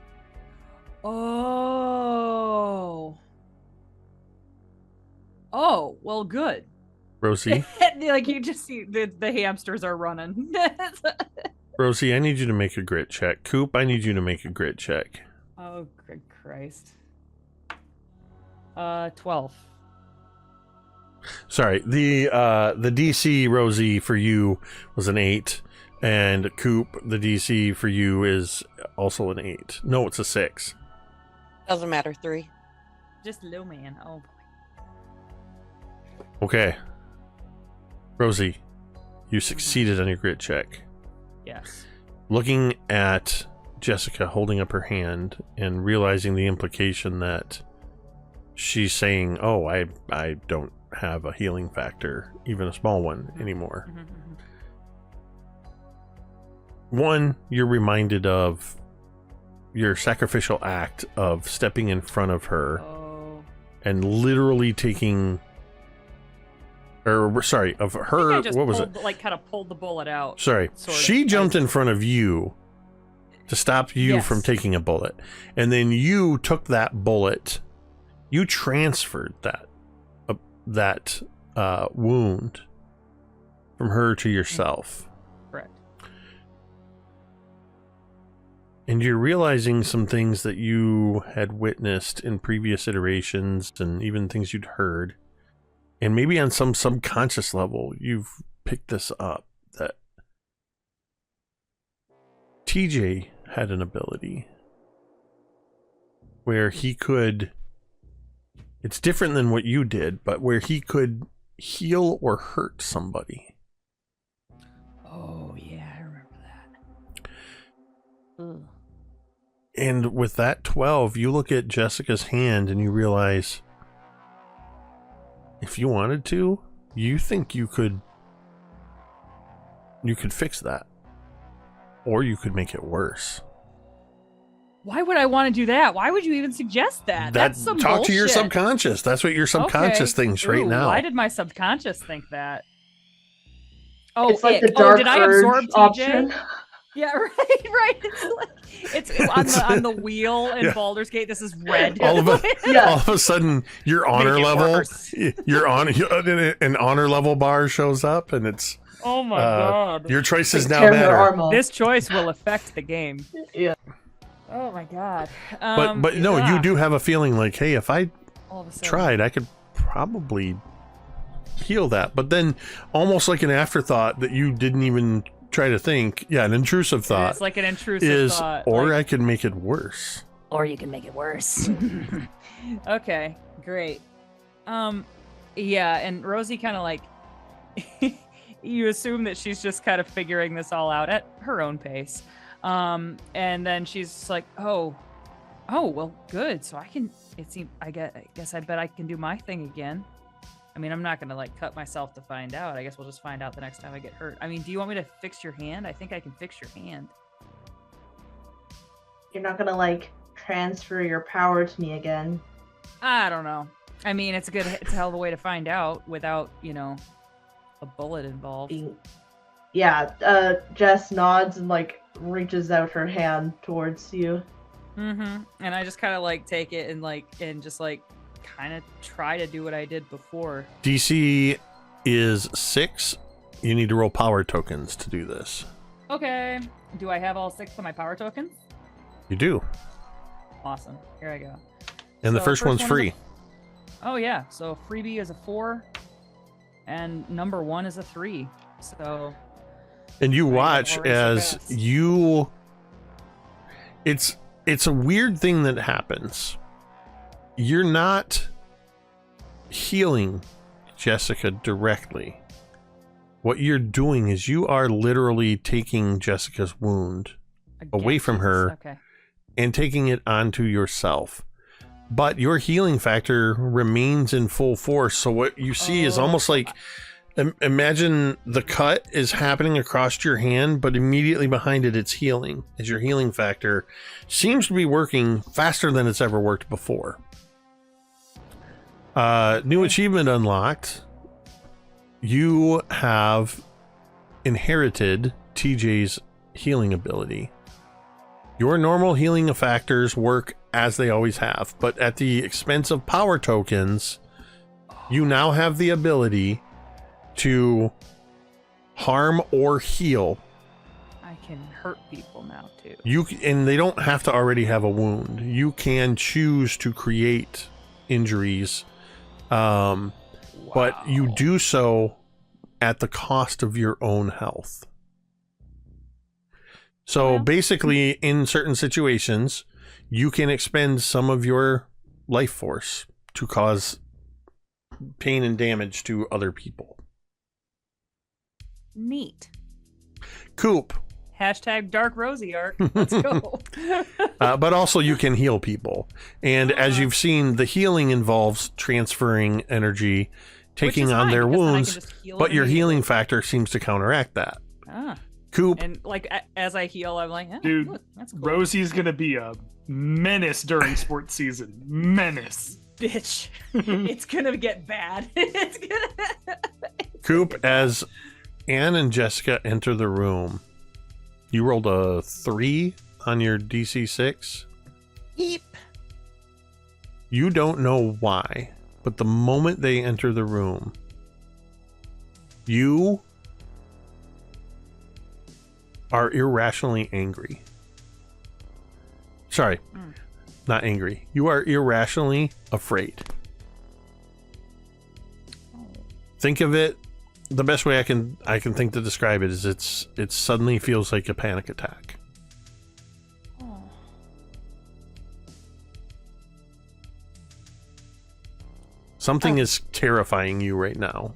A: oh, well, good.
B: Rosie?
A: Like, you just see the hamsters are running.
B: Rosie, I need you to make a grit check. Coop, I need you to make a grit check.
A: Oh, good Christ. 12.
B: Sorry, the DC, Rosie, for you was an 8, and Coop, the DC for you is also an 8. No, it's a 6.
C: Doesn't matter. 3.
A: Just low man. Oh, boy.
B: Okay. Rosie, you succeeded on your grit check.
A: Yes.
B: Looking at Jessica holding up her hand and realizing the implication that she's saying, oh, I don't have a healing factor, even a small one, anymore. One, you're reminded of your sacrificial act of stepping in front of her
A: Oh.
B: and literally taking, or sorry, of
A: I
B: her.
A: think I just
B: What was
A: pulled,
B: it?
A: like kind of pulled the bullet out.
B: Sorry,
A: sort of.
B: she jumped in front of you to stop you
A: Yes.
B: from taking a bullet, and then you took that bullet. You transferred that wound from her to yourself.
A: Correct.
B: And you're realizing some things that you had witnessed in previous iterations and even things you'd heard. And maybe on some subconscious level, you've picked this up, that TJ had an ability where he could, it's different than what you did, but where he could heal or hurt somebody.
A: Oh yeah, I remember that. Ugh.
B: And with that 12, you look at Jessica's hand and you realize, if you wanted to, you think you could fix that. Or you could make it worse.
A: Why would I want to do that? Why would you even suggest that? That's some
B: talk to your
A: bullshit.
B: subconscious. That's what your subconscious
A: Okay.
B: thinks right
A: Ooh,
B: now.
A: Why did my subconscious think that? Oh,
E: It's like
A: ick.
E: the dark
A: did I
E: urge
A: absorb TJ?
E: option.
A: Yeah, right. It's on the wheel in
B: Yeah.
A: Baldur's Gate. This is red.
B: all of a
E: Yeah.
B: all of a sudden, your honor
A: Make it
B: level,
A: worse.
B: an honor level bar shows up, and it's
A: Oh my god.
B: your choices now
E: Tear her
B: matter.
E: arm off.
A: This choice will affect the game.
E: Yeah.
A: Oh my god.
B: But no, you do have a feeling like, hey, if I
A: All of a sudden.
B: tried, I could probably heal that. But then, almost like an afterthought that you didn't even try to think, an intrusive thought
A: It's like an intrusive
B: is,
A: thought.
B: or
A: like,
B: I could make it worse.
A: or you can make it worse. Okay, great. Yeah, and Rosie kind of like you assume that she's just kind of figuring this all out at her own pace. And then she's just like, oh, well, good. So I can. I guess I bet I can do my thing again. I mean, I'm not gonna like cut myself to find out. I guess we'll just find out the next time I get hurt. I mean, do you want me to fix your hand? I think I can fix your hand.
E: You're not gonna like transfer your power to me again.
A: I don't know. I mean, it's a hell of a way to find out without, a bullet involved.
E: Yeah, Jess nods and like reaches out her hand towards you.
A: Mm-hmm. And I just kind of like take it and just kind of try to do what I did before.
B: DC is 6. You need to roll power tokens to do this.
A: Okay. Do I have all 6 of my power tokens?
B: You do.
A: Awesome. Here I go.
B: And the
A: So
B: first one's
A: one is
B: free.
A: Oh yeah. So freebie is a 4, and number 1 is a 3. So
B: And you
A: I
B: watch
A: already
B: as
A: surpassed.
B: you... It's a weird thing that happens. You're not healing Jessica directly. What you're doing is you are literally taking Jessica's wound away from her.
A: Okay.
B: and taking it onto yourself. But your healing factor remains in full force. So what you see is almost like, imagine the cut is happening across your hand, but immediately behind it, it's healing. As your healing factor seems to be working faster than it's ever worked before. New achievement unlocked. You have inherited TJ's healing ability. Your normal healing factors work as they always have, but at the expense of power tokens, you now have the ability to harm or heal.
A: I can hurt people now too.
B: And they don't have to already have a wound. You can choose to create injuries, but you do so at the cost of your own health. So
A: Well.
B: basically, in certain situations, you can expend some of your life force to cause pain and damage to other people.
A: Neat.
B: Coop.
A: Hashtag Dark Rosie arc. Let's go.
B: But also you can heal people. And as you've seen, the healing involves transferring energy, taking
A: Which is
B: on
A: fine,
B: their
A: because then I can
B: wounds,
A: just heal
B: but
A: it
B: your
A: immediately.
B: healing factor seems to counteract that.
A: Ah.
B: Coop,
A: And like as I heal, I'm like,
D: Dude,
A: look, that's cool.
D: Rosie's gonna be a menace during sports season. Menace.
A: Bitch. It's gonna get bad. It's gonna.
B: Coop, as Anne and Jessica enter the room, you rolled a 3 on your DC 6.
C: Yeep.
B: You don't know why, but the moment they enter the room, you are irrationally angry. Sorry, not angry. You are irrationally afraid. Think of it, the best way I can think to describe it is it suddenly feels like a panic attack.
A: Oh.
B: Something is terrifying you right now.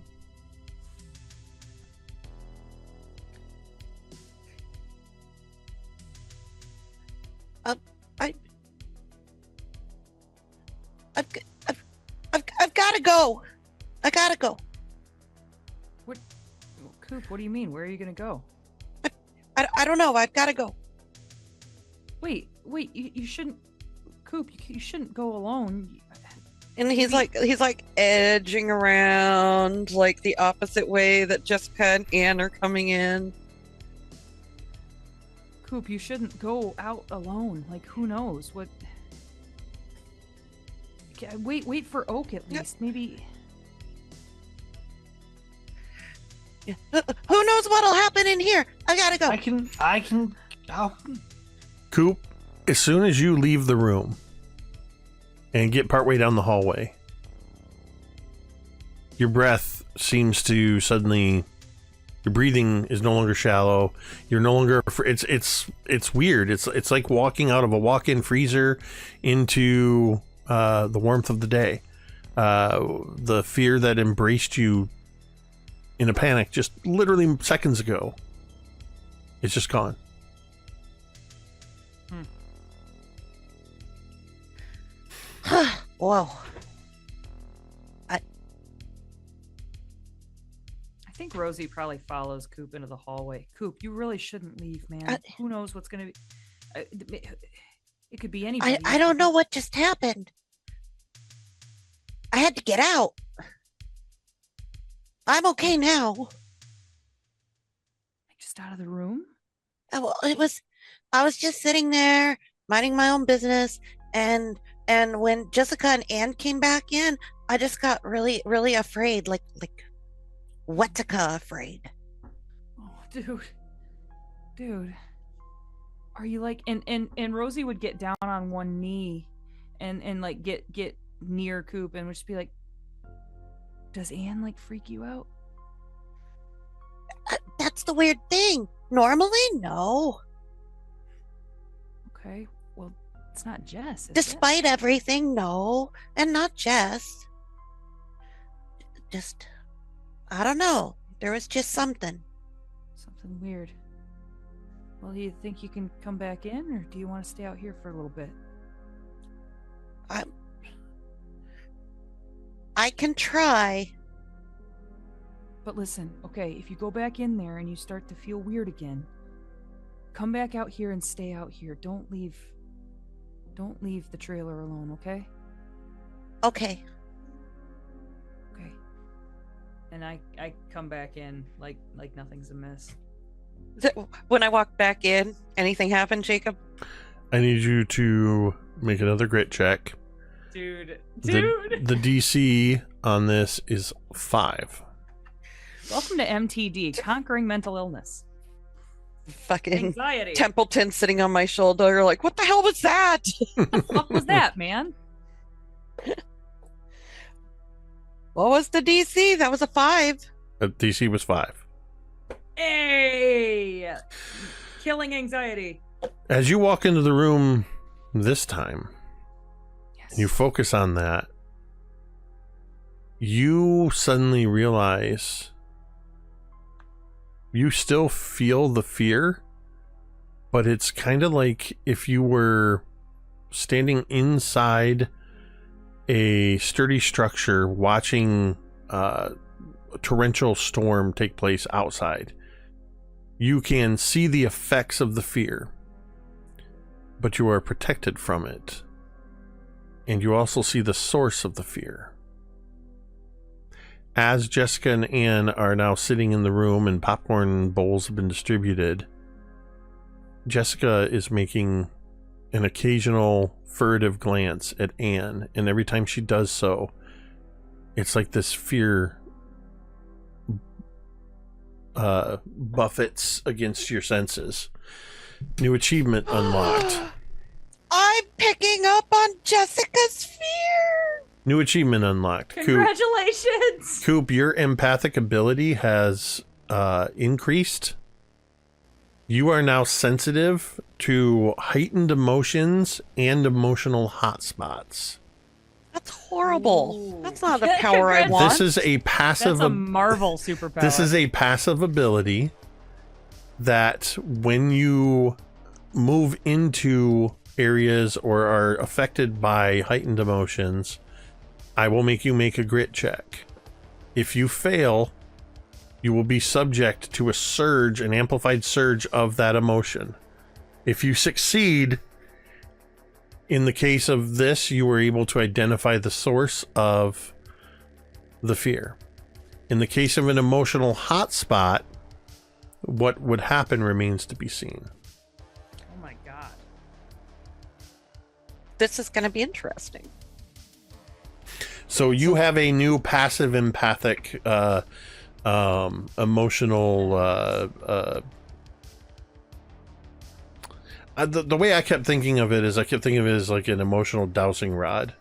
C: I've got to go. I gotta go.
A: What, Coop? What do you mean? Where are you gonna go?
C: I don't know. I've got to go.
A: Wait! You shouldn't, Coop. You shouldn't go alone.
C: And he's like edging around like the opposite way that Jessica and Anne are coming in.
A: Coop, you shouldn't go out alone. Like, who knows what? Okay, wait for Oak at least. Maybe.
C: Yeah. Who knows what'll happen in here? I gotta go.
D: I'll...
B: Coop, as soon as you leave the room and get partway down the hallway, your breath seems to suddenly, your breathing is no longer shallow. You're no longer, it's weird. It's like walking out of a walk-in freezer into the warmth of the day. The fear that embraced you in a panic just literally seconds ago, it's just gone.
C: Whoa.
A: I think Rosie probably follows Coop into the hallway. Coop, you really shouldn't leave, man. Who knows what's gonna be? It could be anybody.
C: I don't know what just happened. I had to get out. I'm okay now.
A: Just out of the room?
C: Well, I was just sitting there minding my own business, and when Jessica and Anne came back in, I just got really, really afraid, like Wetica afraid.
A: Oh, dude, are you like? And Rosie would get down on one knee, and like get near Coop, and would just be like, "Does Anne like freak you out?"
C: That's the weird thing. Normally, no.
A: Okay, well, it's not Jess.
C: Despite everything, no. And not Jess. Just, I don't know. There was just something.
A: Something weird. Well, do you think you can come back in, or do you want to stay out here for a little bit?
C: I can try.
A: But listen, okay, if you go back in there and you start to feel weird again, come back out here and stay out here. Don't leave the trailer alone, okay?
C: Okay.
A: Okay. And I come back in like nothing's amiss.
C: When I walk back in, anything happen, Jacob?
B: I need you to make another grit check.
A: Dude.
B: The DC on this is 5.
A: Welcome to MTD, Conquering Mental Illness.
C: Fucking
A: Anxiety.
C: Templeton sitting on my shoulder, like, what the hell was that?
A: What was that, man?
C: What was the DC? That was a 5.
B: DC was 5.
A: Hey! Killing anxiety.
B: As you walk into the room this time,
A: Yes.
B: and you focus on that, you suddenly realize you still feel the fear, but it's kind of like if you were standing inside a sturdy structure watching a torrential storm take place outside. You can see the effects of the fear, but you are protected from it. And you also see the source of the fear. As Jessica and Anne are now sitting in the room and popcorn bowls have been distributed, Jessica is making an occasional furtive glance at Anne, and every time she does so, it's like this fear buffets against your senses. New achievement unlocked.
C: I'm picking up on Jessica's fear.
B: New achievement unlocked.
A: Congratulations!
B: Coop, your empathic ability has increased. You are now sensitive to heightened emotions and emotional hotspots.
C: That's horrible.
A: Ooh.
C: That's not the power I want.
B: This is a passive.
A: That's a Marvel superpower.
B: This is a passive ability that when you move into areas or are affected by heightened emotions, I will make you make a grit check. If you fail, you will be subject to a surge, an amplified surge of that emotion. If you succeed, in the case of this, you were able to identify the source of the fear. In the case of an emotional hotspot, what would happen remains to be seen.
A: Oh my god.
C: This is going to be interesting.
B: So you have a new passive empathic emotional the way I kept thinking of it is I kept thinking of it as like an emotional dowsing rod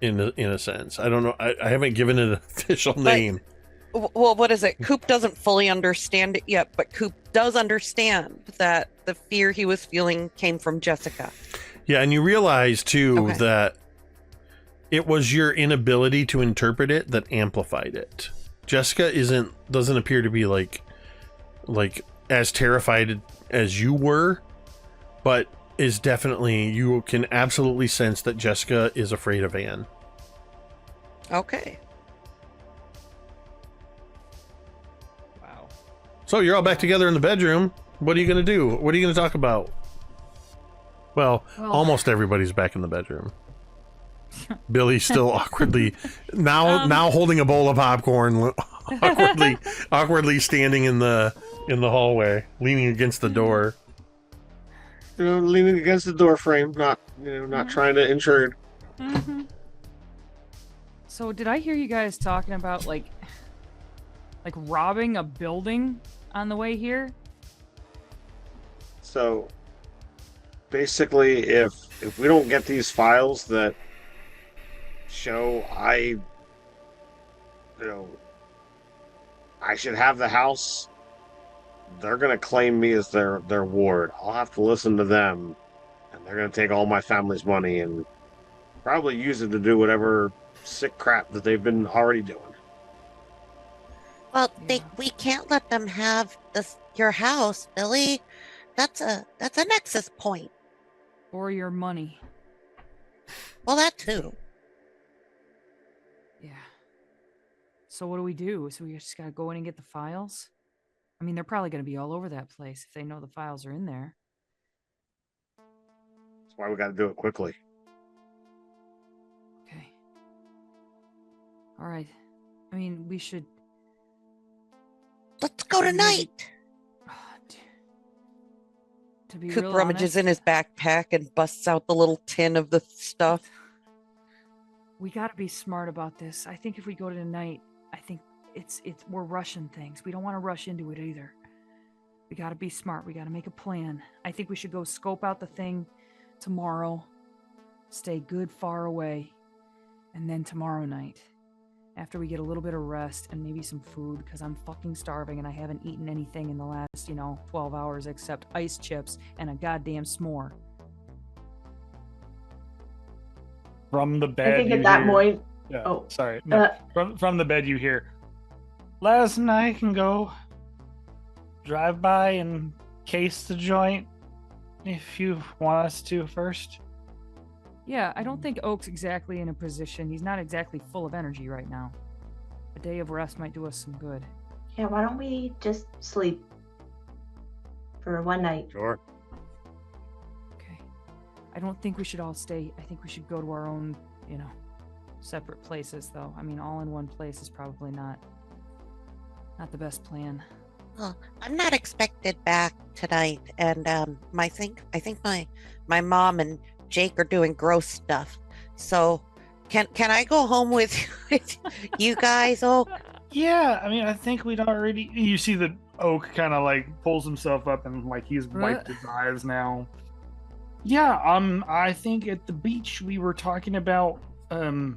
B: in a sense. I don't know. I haven't given it an official name.
C: Well, what is it? Coop doesn't fully understand it yet, but Coop does understand that the fear he was feeling came from Jessica.
B: Yeah, and you realize too
C: Okay.
B: that it was your inability to interpret it that amplified it. Jessica doesn't appear to be like as terrified as you were, but is definitely, you can absolutely sense that Jessica is afraid of Anne.
C: Okay.
A: Wow.
B: So you're all back together in the bedroom. What are you going to do? What are you going to talk about? Well, almost everybody's back in the bedroom. Billy's still awkwardly now holding a bowl of popcorn, awkwardly standing in the hallway, leaning against the door.
F: Leaning against the door frame, not trying to intrude.
A: Mm-hmm. So did I hear you guys talking about like robbing a building on the way here?
F: So basically, if we don't get these files that show I should have the house, they're gonna claim me as their ward. I'll have to listen to them, and they're gonna take all my family's money and probably use it to do whatever sick crap that they've been already doing.
C: Well,
A: Yeah.
C: we can't let them have your house, Billy. That's a nexus point.
A: Or your money?
C: Well, that too.
A: Yeah. So what do we do? So we just gotta go in and get the files? I mean, they're probably gonna be all over that place if they know the files are in there.
F: That's why we got to do it quickly.
A: Okay. All right. I mean, we should.
C: Let's go tonight.
A: To be
C: Coop
A: real
C: rummages
A: honest,
C: in his backpack and busts out the little tin of the stuff.
A: we gotta be smart about this. I think if we go to tonight, I think we're rushing things. We don't want to rush into it either. We gotta be smart. We gotta make a plan. I think we should go scope out the thing tomorrow. Stay good far away. And then tomorrow night, after we get a little bit of rest and maybe some food, because I'm fucking starving and I haven't eaten anything in the last, 12 hours except ice chips and a goddamn s'more.
D: From the bed.
E: I think
D: you
E: at that
D: hear-
E: point,
D: Yeah.
E: oh,
D: Sorry. No.
E: uh,
D: From the bed you hear. Last night I can go drive by and case the joint if you want us to first.
A: Yeah, I don't think Oak's exactly in a position. He's not exactly full of energy right now. A day of rest might do us some good.
E: yeah, why don't we just sleep? for one night.
F: Sure.
A: Okay. I don't think we should all stay. I think we should go to our own, separate places, though. I mean, all in one place is probably not the best plan.
C: Well, I'm not expected back tonight, and I think my mom and Jake are doing gross stuff. So, can I go home with you guys? Oh,
D: Yeah, I mean, I think we'd already. You see that Oak kind of like pulls himself up and like he's wiped his eyes now. Yeah, I think at the beach we were talking about the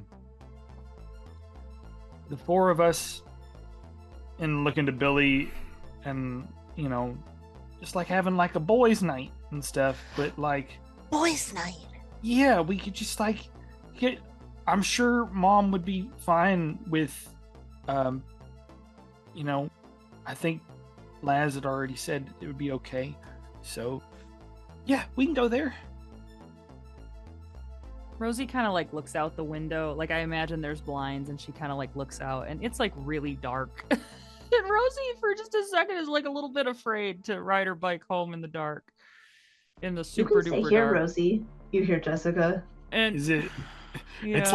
D: four of us, and looking to Billy, and just like having like a boys' night and stuff. But like
C: boys' night.
D: yeah, we could just like get. I'm sure Mom would be fine with. I think Laz had already said it would be okay. So, yeah, we can go there.
A: Rosie kind of like looks out the window. Like, I imagine there's blinds, and she kind of like looks out, and it's like really dark. And Rosie, for just a second, is like a little bit afraid to ride her bike home in the dark, in the
E: You
A: super
E: can stay
A: duper
E: here,
A: dark.
E: Rosie. You hear Jessica.
A: And
D: Is it?
A: yeah.
D: It's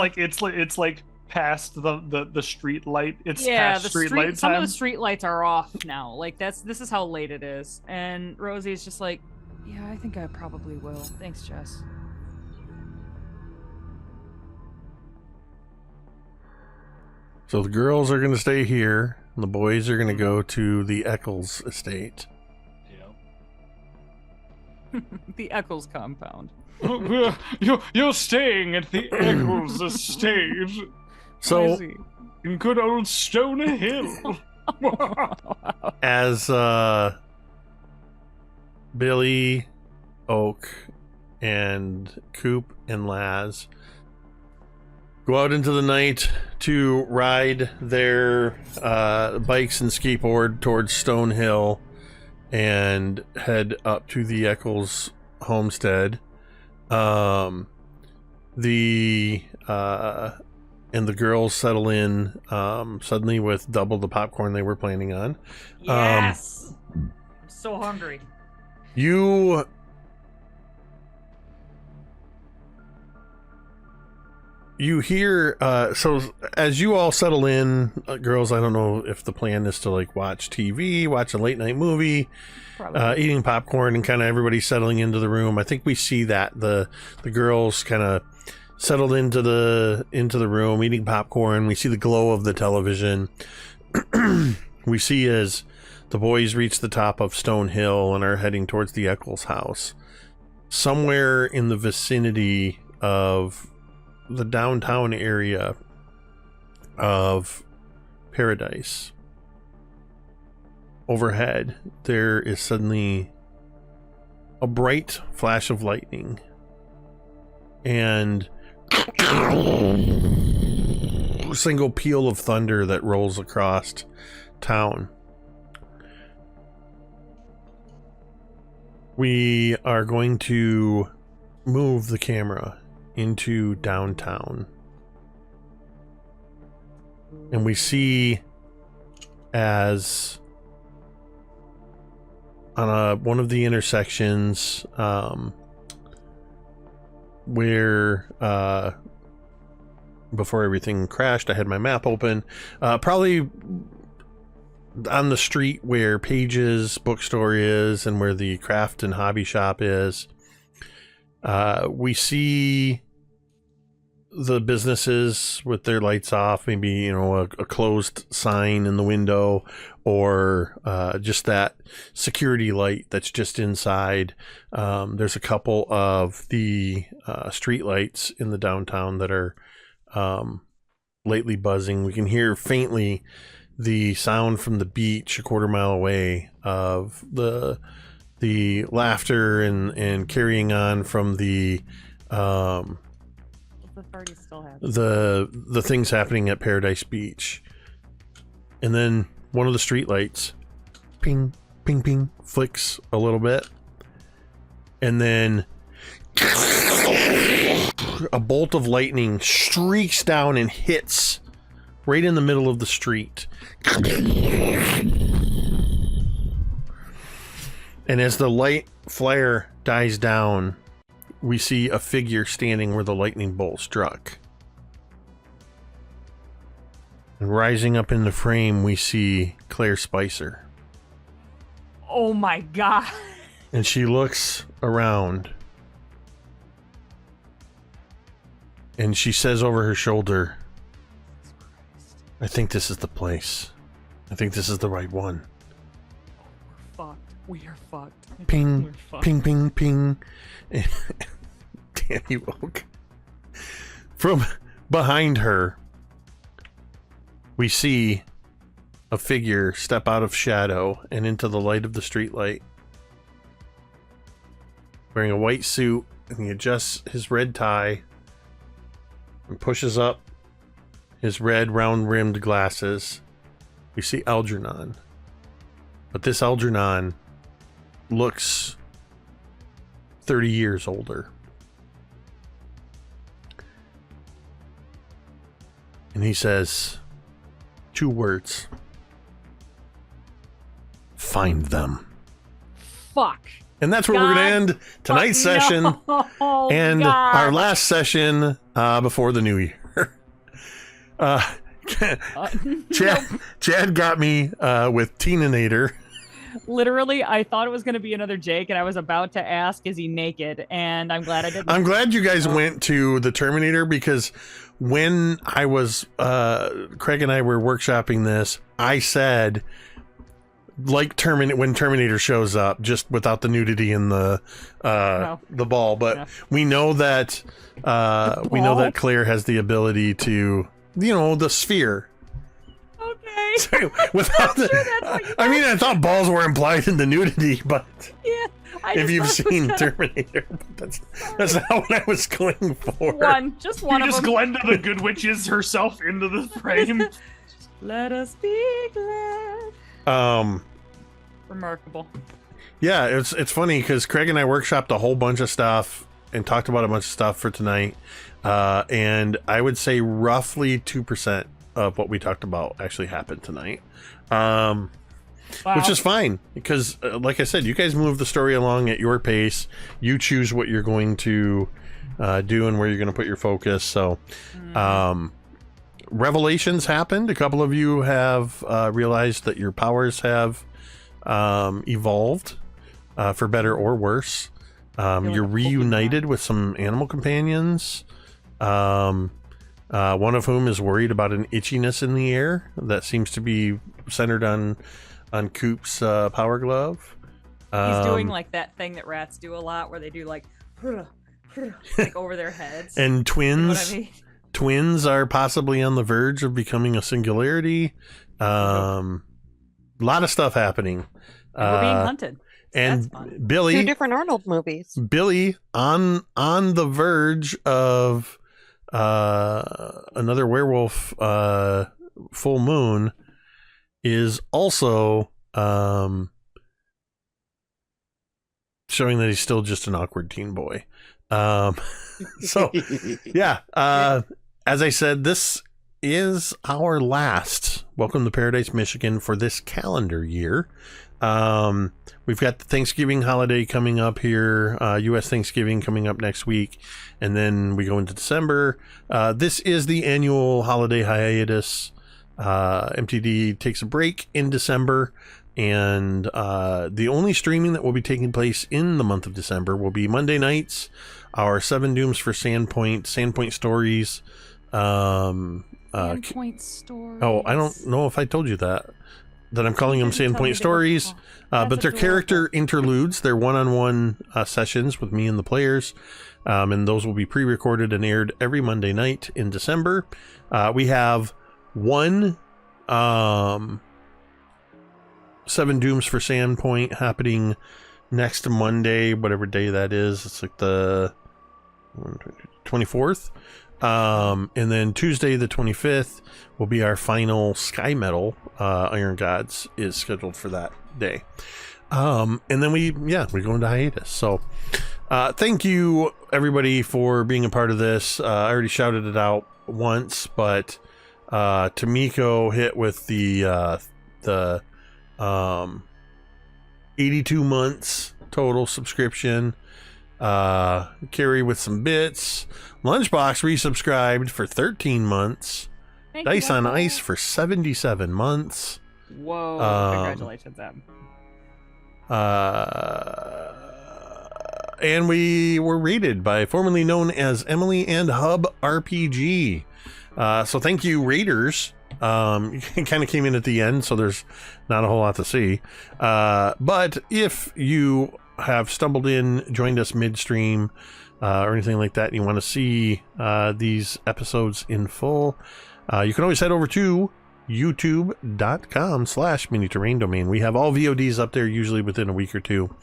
D: like past the street light. It's
A: yeah,
D: past
A: the
D: street light
A: some
D: time.
A: of the street lights are off now. Like this is how late it is. And Rosie's just like, yeah, I think I probably will. Thanks, Jess.
B: So the girls are going to stay here, and the boys are going to go to the Eccles estate.
A: The Eccles compound.
D: You're staying at the Eccles estate
B: So
D: in good old Stoner Hill.
B: as Billy, Oak, and Coop and Laz go out into the night to ride their bikes and skateboard towards Stone Hill and head up to the Eccles homestead. The girls settle in suddenly with double the popcorn they were planning on.
A: Yes. I'm so hungry.
B: You hear, so as you all settle in, girls, I don't know if the plan is to like watch TV, watch a late night movie,
A: Probably.
B: eating popcorn, and kind of everybody settling into the room. I think we see that the girls kind of settled into the room, eating popcorn. We see the glow of the television. We see as the boys reach the top of Stone Hill and are heading towards the Eccles house. Somewhere in the vicinity of the downtown area of Paradise, overhead, there is suddenly a bright flash of lightning and a single peal of thunder that rolls across town. We are going to move the camera into downtown, and we see as on one of the intersections where before everything crashed, I had my map open, probably on the street where Paige's bookstore is and where the craft and hobby shop is. We see the businesses with their lights off, maybe, a closed sign in the window, or just that security light that's just inside. There's a couple of the street lights in the downtown that are lately buzzing. We can hear faintly the sound from the beach a quarter mile away of the laughter and carrying on from the
A: party still happens.
B: the things happening at Paradise Beach. And then one of the street lights ping ping ping flicks a little bit, and then a bolt of lightning streaks down and hits right in the middle of the And as the light flare dies down, we see a figure standing where the lightning bolt struck. And rising up in the frame, we see Claire Spicer.
A: Oh my god.
B: And she looks around. And she says over her shoulder, I think this is the place. I think this is the right one.
A: We're fucked. We are fucked.
B: Ping,
A: We're fucked.
B: ping, ping, ping. Danny woke. From behind her, we see a figure step out of shadow and into the light of the streetlight. Wearing a white suit, and he adjusts his red tie and pushes up his red round-rimmed glasses. We see Algernon. But this Algernon looks 30 years older. And he says 2 words. Find them.
A: Fuck.
B: And that's where we're going to end tonight's session and
A: God.
B: our last session before the new year. Chad got me with Teenanator.
A: Literally, I thought it was going to be another Jake, and I was about to ask, is he naked? And I'm glad I didn't.
B: I'm glad you guys went to the Terminator, because when I was, Craig and I were workshopping this, I said, like when Terminator shows up, just without the nudity and the ball. But
A: No.
B: we know that Claire has the ability to, the sphere.
A: Okay.
B: So, without
A: I'm sure that's what you
B: I mean, I thought balls were implied in the nudity, but
A: Yeah.
B: if you've seen Terminator, but that's not what I was going for.
A: Just one
D: You
A: of
D: just
A: them.
D: Glenda the Good Witches herself into the frame.
A: Let us be glad. Remarkable.
B: Yeah, it's funny because Craig and I workshopped a whole bunch of stuff and talked about a bunch of stuff for tonight, and I would say roughly 2% of what we talked about actually happened tonight, which is fine because, like I said, you guys move the story along at your pace. You choose what you're going to do and where you're going to put your focus. So, revelations happened. A couple of you have realized that your powers have evolved for better or worse. You're reunited with some animal companions, one of whom is worried about an itchiness in the air that seems to be centered on Coop's power glove.
A: He's doing like that thing that rats do a lot, where they do like over their heads.
B: And twins,
A: You know what I mean?
B: twins are possibly on the verge of becoming a singularity. A lot of stuff happening.
A: And we're being hunted.
B: And
A: That's fun.
B: Billy,
C: 2 different Arnold movies.
B: Billy on the verge of another werewolf full moon is also showing that he's still just an awkward teen boy. So yeah, as I said, this is our last Welcome to Paradise, Michigan for this calendar year. We've got the Thanksgiving holiday coming up here, U.S. Thanksgiving coming up next week, and then we go into December. This is the annual holiday hiatus. MTD takes a break in December, and the only streaming that will be taking place in the month of December will be Monday nights, our 7 Dooms for Sandpoint Stories.
A: Sandpoint Stories.
B: Oh, I don't know if I told you that I'm calling them Sandpoint Stories, but they're character interludes. They're one-on-one sessions with me and the players, and those will be pre-recorded and aired every Monday night in December. We have one 7 Dooms for Sandpoint happening next Monday, whatever day that is. It's like the 24th. And then Tuesday the 25th will be our final Sky Metal. Iron Gods is scheduled for that day. And then we go into hiatus. So thank you everybody for being a part of this. I already shouted it out once, but Tamiko hit with the 82 months total subscription. Carrie with some bits. Lunchbox resubscribed for 13 months.
A: Thank
B: Dice
A: you,
B: on
A: Michael.
B: Ice for 77 months.
A: Whoa! Congratulations, Em.
B: And we were rated by formerly known as Emily and Hub RPG. So thank you, raiders. It kind of came in at the end, so there's not a whole lot to see. But if you have stumbled in, joined us midstream, or anything like that, and you want to see these episodes in full, you can always head over to youtube.com/mini-terrain domain. We have all VODs up there usually within a week or two.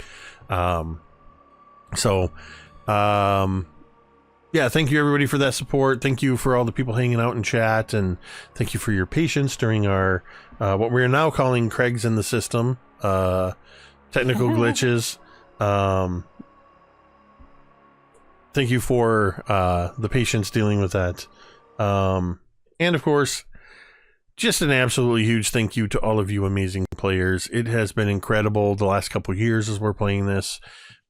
B: Yeah, thank you everybody for that support. Thank you for all the people hanging out in chat, and thank you for your patience during our what we are now calling Craig's in the system technical glitches. Thank you for the patience dealing with that. And of course, just an absolutely huge thank you to all of you amazing players. It has been incredible the last couple of years as we're playing this.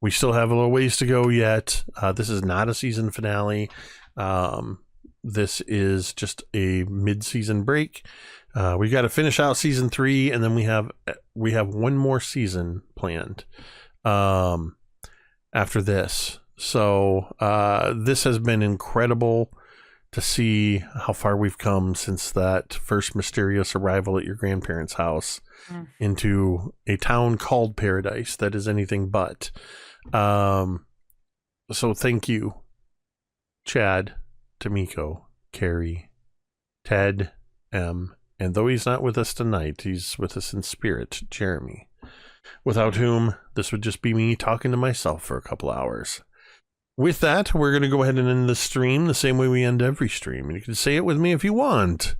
B: We still have a little ways to go yet. This is not a season finale. This is just a mid-season break. We got to finish out season 3, and then we have one more season planned after this. So this has been incredible to see how far we've come since that first mysterious arrival at your grandparents' house into a town called Paradise that is anything but. So thank you, Chad, Tamiko, Carrie, Ted, M, and though he's not with us tonight, he's with us in spirit, Jeremy, without whom this would just be me talking to myself for a couple hours. With that, we're going to go ahead and end the stream the same way we end every stream. And you can say it with me if you want.